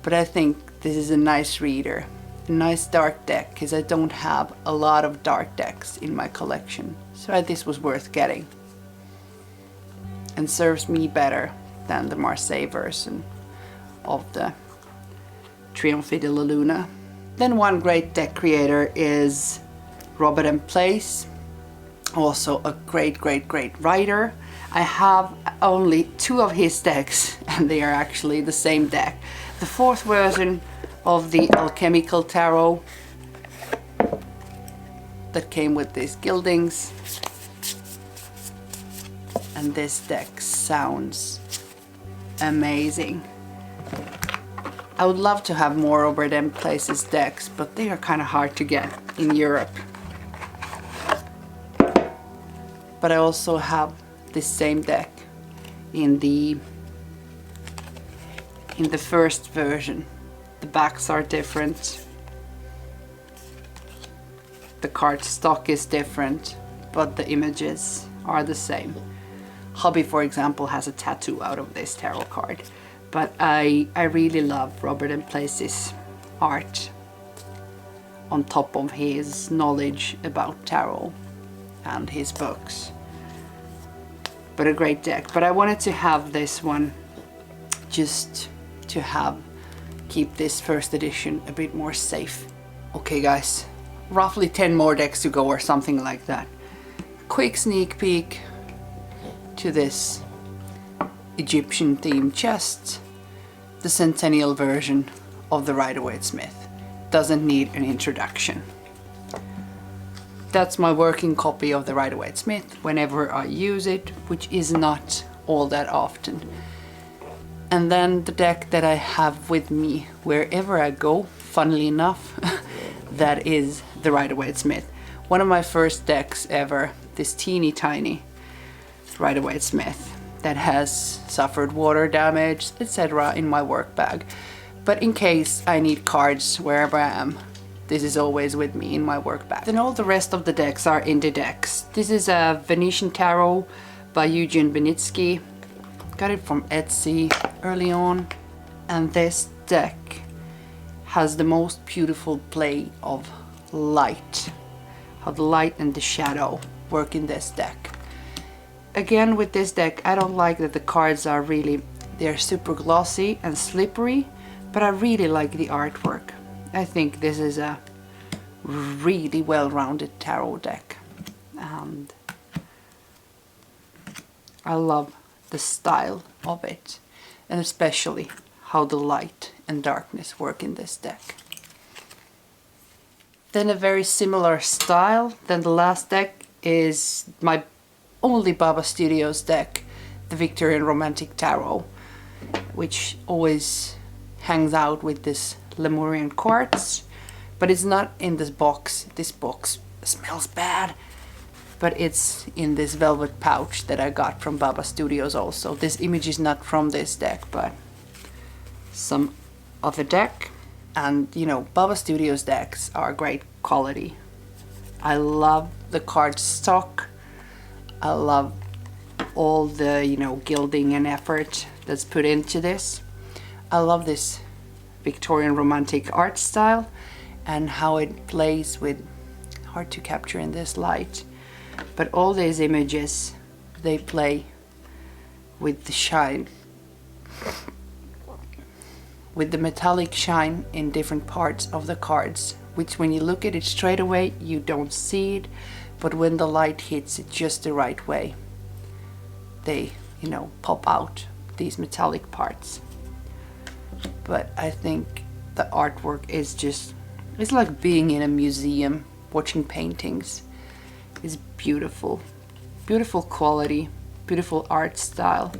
But I think this is a nice reader, a nice dark deck, because I don't have a lot of dark decks in my collection. So this was worth getting and serves me better than the Marseille version of the Triomphe de la Luna. Then one great deck creator is Robert M. Place, also a great writer. I have only 2 of his decks and they are actually the same deck. The 4th version of the Alchemical Tarot that came with these gildings, and this deck sounds amazing. I would love to have more Robert M. Place's decks, but they are kind of hard to get in Europe. But I also have this same deck in the first version. The backs are different, the card stock is different, but the images are the same. Hubby, for example, has a tattoo out of this tarot card. But I really love Robert M. Place's art on top of his knowledge about tarot and his books. But a great deck. But I wanted to have this one just to keep this first edition a bit more safe. Okay guys, roughly 10 more decks to go or something like that. Quick sneak peek to this Egyptian themed chest, the Centennial version of the Rider-Waite-Smith. Doesn't need an introduction. That's my working copy of the Rider-Waite-Smith whenever I use it, which is not all that often. And then the deck that I have with me wherever I go, funnily enough, that is the Rider-Waite-Smith. One of my first decks ever, this teeny tiny Rider-Waite-Smith that has suffered water damage, etc. in my work bag. But in case I need cards wherever I am, this is always with me in my work bag. Then all the rest of the decks are indie decks. This is a Venetian Tarot by Eugene Benitsky. Got it from Etsy early on. And this deck has the most beautiful play of light. How the light and the shadow work in this deck. Again, with this deck, I don't like that the cards are they're super glossy and slippery, but I really like the artwork. I think this is a really well-rounded tarot deck, and I love the style of it, and especially how the light and darkness work in this deck. Then a very similar style than the last deck is my only Baba Studios deck, the Victorian Romantic Tarot, which always hangs out with this Lemurian quartz, but it's not in this box. This box smells bad, but it's in this velvet pouch that I got from Baba Studios also. This image is not from this deck, but some other deck. And you know, Baba Studios decks are great quality. I love the card stock. I love all the, you know, gilding and effort that's put into this. I love this Victorian romantic art style and how it plays with, hard to capture in this light, but all these images, they play with the shine, with the metallic shine in different parts of the cards, which when you look at it straight away you don't see it, but when the light hits it just the right way, they, you know, pop out, these metallic parts. But I think the artwork is just, it's like being in a museum watching paintings. It's beautiful, beautiful quality, beautiful art style,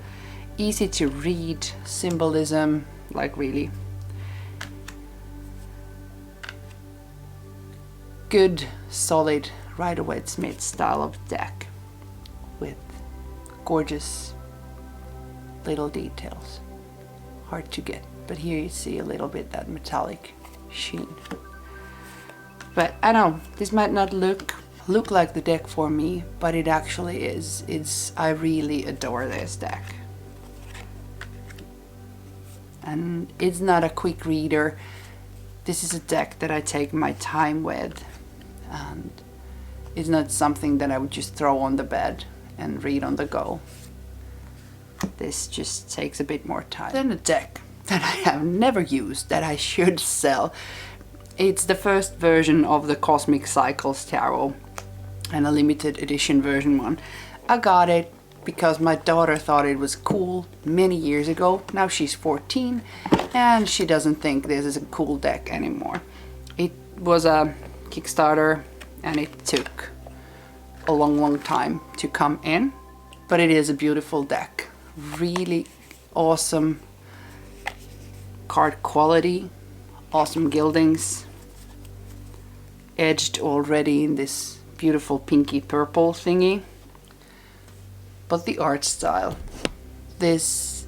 easy to read, symbolism, like really good, solid Rider-Waite-Smith style of deck with gorgeous little details. Hard to get. but here you see a little bit that metallic sheen. But I know this might not look like the deck for me, but it actually is. I really adore this deck. And it's not a quick reader. This is a deck that I take my time with, and it's not something that I would just throw on the bed and read on the go. This just takes a bit more time. Then a deck that I have never used that I should sell. It's the first version of the Cosmic Cycles Tarot, and a limited edition version one. I got it because my daughter thought it was cool many years ago. Now she's 14 and she doesn't think this is a cool deck anymore. It was a Kickstarter and it took a long time to come in, but it is a beautiful deck. Really awesome card quality, awesome gildings, edged already in this beautiful pinky purple thingy. But the art style, this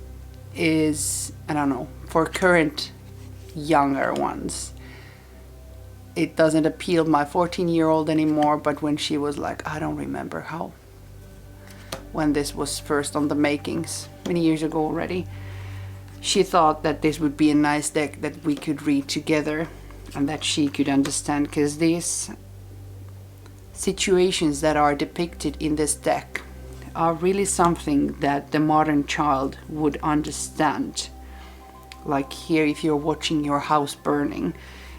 is, I don't know, for current younger ones, it doesn't appeal my 14-year-old anymore, but when she was like, I don't remember how, when this was first on the makings, many years ago already, she thought that this would be a nice deck that we could read together and that she could understand, because these situations that are depicted in this deck are really something that the modern child would understand. Like here, if you're watching your house burning,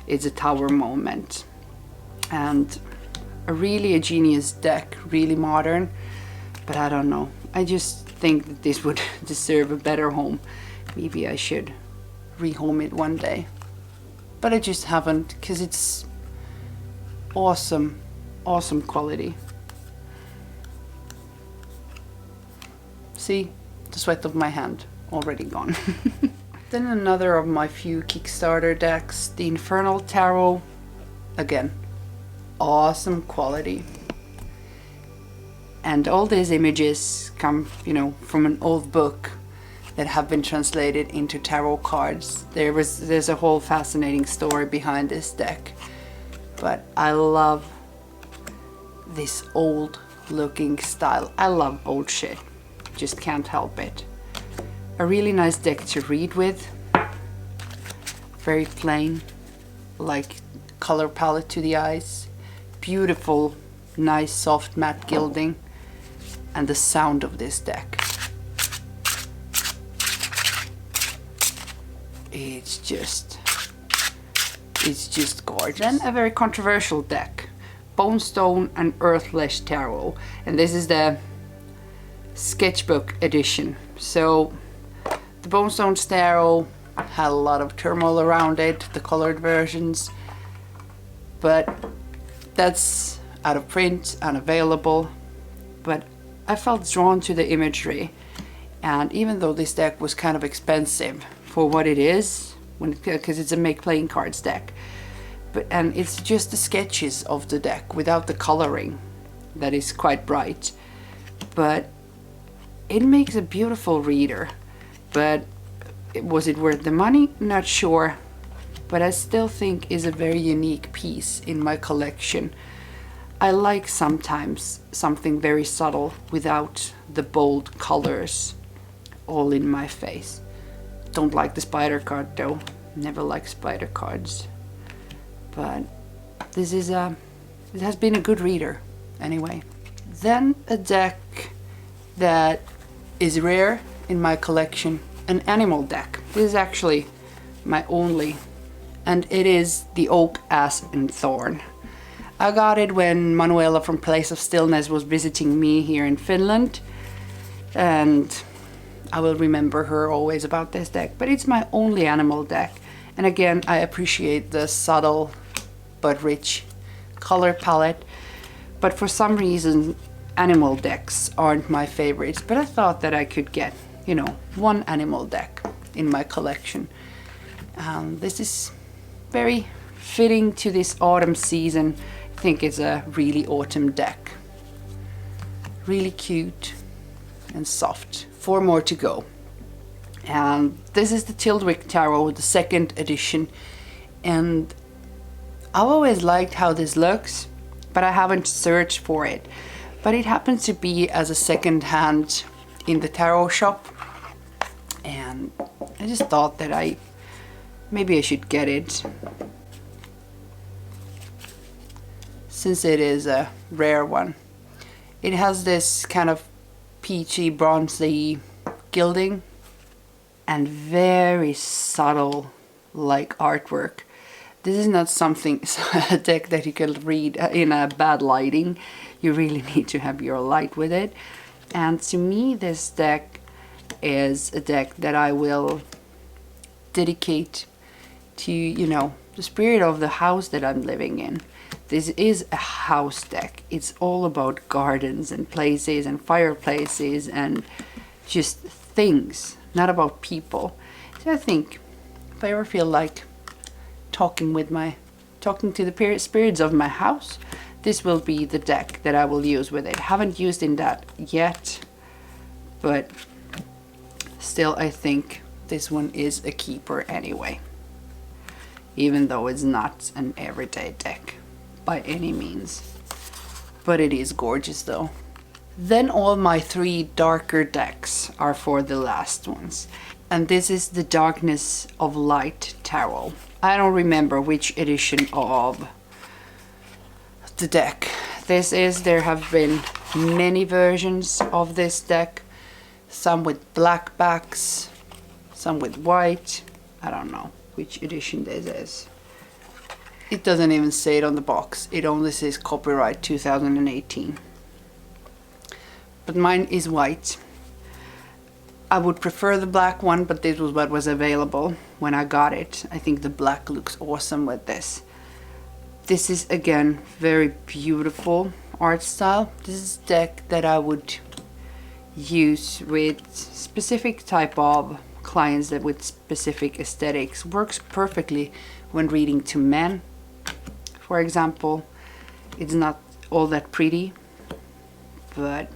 it's a tower moment. And really a genius deck, really modern, but I don't know. I just think that this would deserve a better home. Maybe I should rehome it one day. But I just haven't, because it's awesome, awesome quality. See, the sweat of my hand already gone. Then another of my few Kickstarter decks, the Infernal Tarot. Again, awesome quality. And all these images come, you know, from an old book that have been translated into tarot cards. There's a whole fascinating story behind this deck. But I love this old looking style. I love old shit. Just can't help it. A really nice deck to read with. Very plain, like color palette to the eyes. Beautiful, nice soft matte gilding. And the sound of this deck. It's just gorgeous. Then a very controversial deck. Bonestone and Earthflesh Tarot. And this is the sketchbook edition. So the Bonestone Tarot had a lot of turmoil around it, the colored versions, but that's out of print, unavailable. But I felt drawn to the imagery, and even though this deck was kind of expensive for what it is, because it's a make playing cards deck, and it's just the sketches of the deck without the coloring that is quite bright, but it makes a beautiful reader. But was it worth the money? Not sure, but I still think is a very unique piece in my collection. I like sometimes something very subtle without the bold colors all in my face. Don't like the spider card though. Never like spider cards. But this is it has been a good reader anyway. Then a deck that is rare in my collection, an animal deck. This is actually my only, and it is the Oak, Ash and Thorn. I got it when Manuela from Place of Stillness was visiting me here in Finland, and I will remember her always about this deck. But it's my only animal deck, and again I appreciate the subtle but rich color palette, but for some reason animal decks aren't my favorites. But I thought that I could get, you know, one animal deck in my collection. This is very fitting to this autumn season. I think it's a really autumn deck. Really cute and soft. 4 more to go. And this is the Tiltwick Tarot, the 2nd edition. And I've always liked how this looks, but I haven't searched for it. But it happens to be as a second hand in the tarot shop. And I just thought that maybe I should get it, since it is a rare one. It has this kind of peachy, bronzy gilding and very subtle like artwork. This is not something, a deck that you can read in a bad lighting. You really need to have your light with it. And to me, this deck is a deck that I will dedicate to, you know, the spirit of the house that I'm living in. This is a house deck. It's all about gardens and places and fireplaces and just things, not about people. So I think if I ever feel like talking to the spirits of my house, this will be the deck that I will use with it. Haven't used in that yet, but still I think this one is a keeper anyway, even though it's not an everyday deck by any means. But it is gorgeous though. Then all my 3 darker decks are for the last ones. And this is the Darkness of Light Tarot. I don't remember which edition of the deck this is. There have been many versions of this deck. Some with black backs, some with white. I don't know which edition this is. It doesn't even say it on the box. It only says copyright 2018. But mine is white. I would prefer the black one, but this was what was available when I got it. I think the black looks awesome with this. This is again very beautiful art style. This is a deck that I would use with specific type of clients that with specific aesthetics. Works perfectly when reading to men. For example, it's not all that pretty, but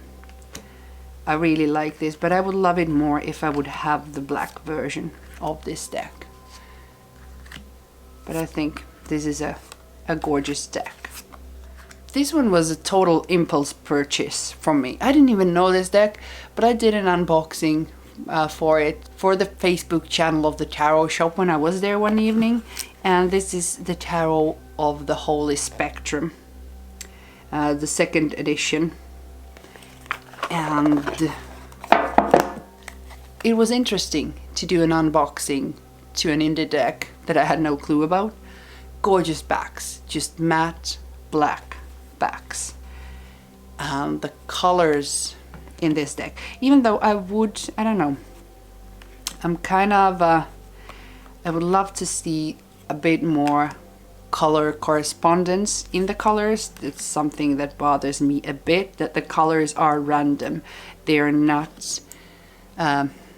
I really like this, but I would love it more if I would have the black version of this deck. But I think this is a gorgeous deck. This one was a total impulse purchase from me. I didn't even know this deck, but I did an unboxing for it for the Facebook channel of the tarot shop when I was there one evening. And this is the Tarot of the Holy Spectrum, the 2nd edition. And it was interesting to do an unboxing to an indie deck that I had no clue about. Gorgeous backs, just matte black backs. And the colors in this deck, even though I don't know, I'm kind of, I would love to see a bit more color correspondence in the colors. It's something that bothers me a bit, that the colors are random. They are not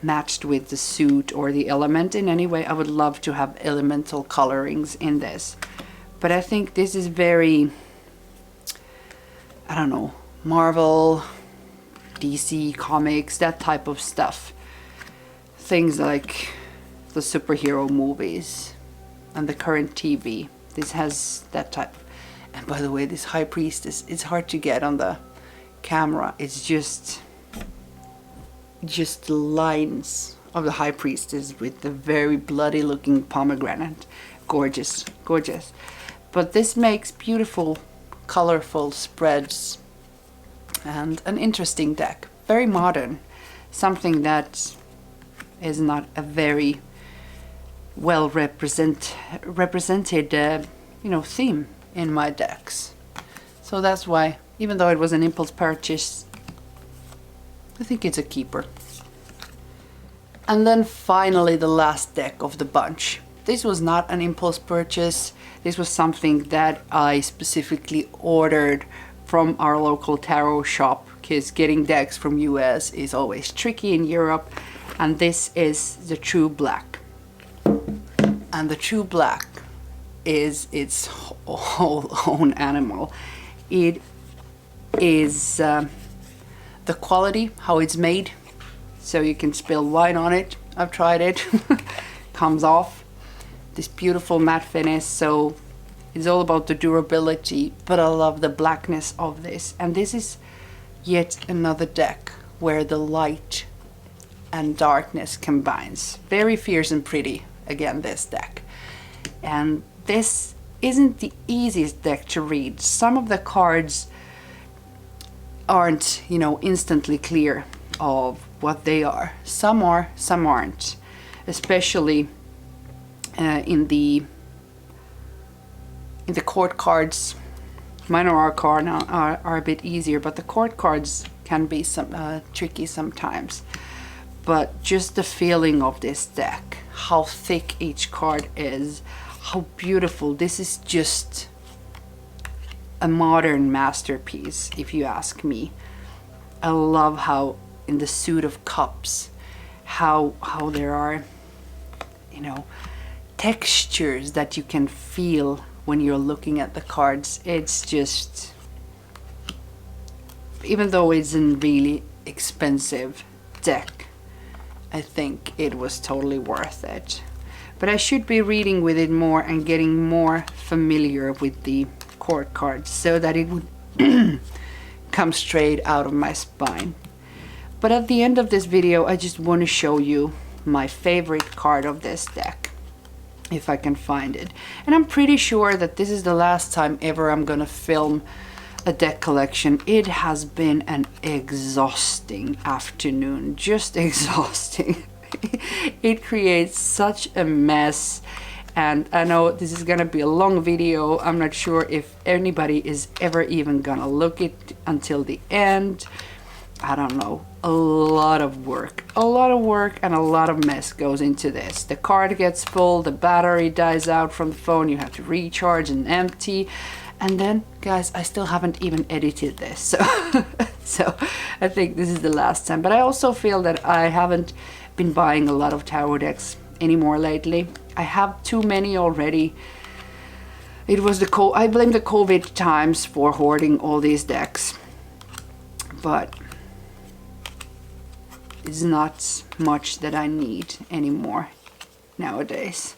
matched with the suit or the element in any way. I would love to have elemental colorings in this, but I think this is very, I don't know, Marvel, DC comics, that type of stuff. Things like the superhero movies and the current TV. This has that type. And by the way, this High Priestess, it's hard to get on the camera. It's just the lines of the High Priestess with the very bloody looking pomegranate. Gorgeous, gorgeous. But this makes beautiful, colorful spreads and an interesting deck. Very modern. Something that is not a very well represented theme in my decks. So that's why, even though it was an impulse purchase, I think it's a keeper. And then finally the last deck of the bunch. This was not an impulse purchase. This was something that I specifically ordered from our local tarot shop, because getting decks from US is always tricky in Europe. And this is the True Black. And the True Black is its whole own animal. It is the quality, how it's made, so you can spill wine on it, I've tried it. Comes off. This beautiful matte finish, so it's all about the durability, but I love the blackness of this. And this is yet another deck where the light and darkness combines. Very fierce and pretty, again, this deck. And this isn't the easiest deck to read. Some of the cards aren't, you know, instantly clear of what they are. Some are, some aren't. Especially in the court cards. Minor arcana are a bit easier, but the court cards can be some tricky sometimes. But just the feeling of this deck, how thick each card is, how beautiful. This is just a modern masterpiece, if you ask me. I love how in the suit of cups, how there are, you know, textures that you can feel when you're looking at the cards. It's just, even though it's a really expensive deck, I think it was totally worth it. But I should be reading with it more and getting more familiar with the court cards so that it would come straight out of my spine. But at the end of this video, I just want to show you my favorite card of this deck, if I can find it. And I'm pretty sure that this is the last time ever I'm gonna film a deck collection. It has been an exhausting afternoon, just exhausting. It creates such a mess, and I know this is gonna be a long video. I'm not sure if anybody is ever even gonna look it until the end. I don't know. A lot of work and a lot of mess goes into this. The card gets full, the battery dies out from the phone, you have to recharge and empty. And then, guys, I still haven't even edited this. So I think this is the last time. But I also feel that I haven't been buying a lot of tarot decks anymore lately. I have too many already. It was I blame the COVID times for hoarding all these decks. But it's not much that I need anymore nowadays.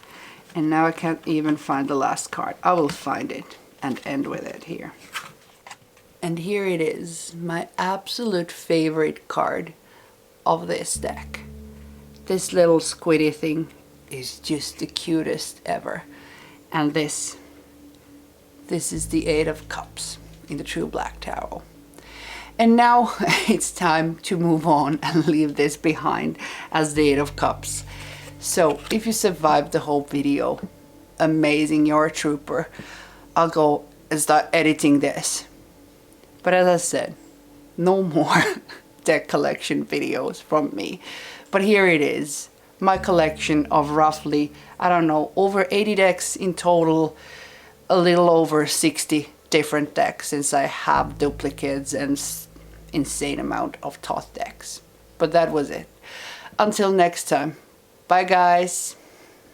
And now I can't even find the last card. I will find it and end with it here. And here it is, my absolute favorite card of this deck. This little squiddy thing is just the cutest ever. And this is the Eight of Cups in the True Black Tarot. And now it's time to move on and leave this behind as the Eight of Cups. So if you survived the whole video, amazing, you're a trooper. I'll go and start editing this. But as I said, no more deck collection videos from me. But here it is, my collection of roughly, I don't know, over 80 decks in total, a little over 60 different decks, since I have duplicates and insane amount of Thoth decks. But that was it. Until next time, bye guys.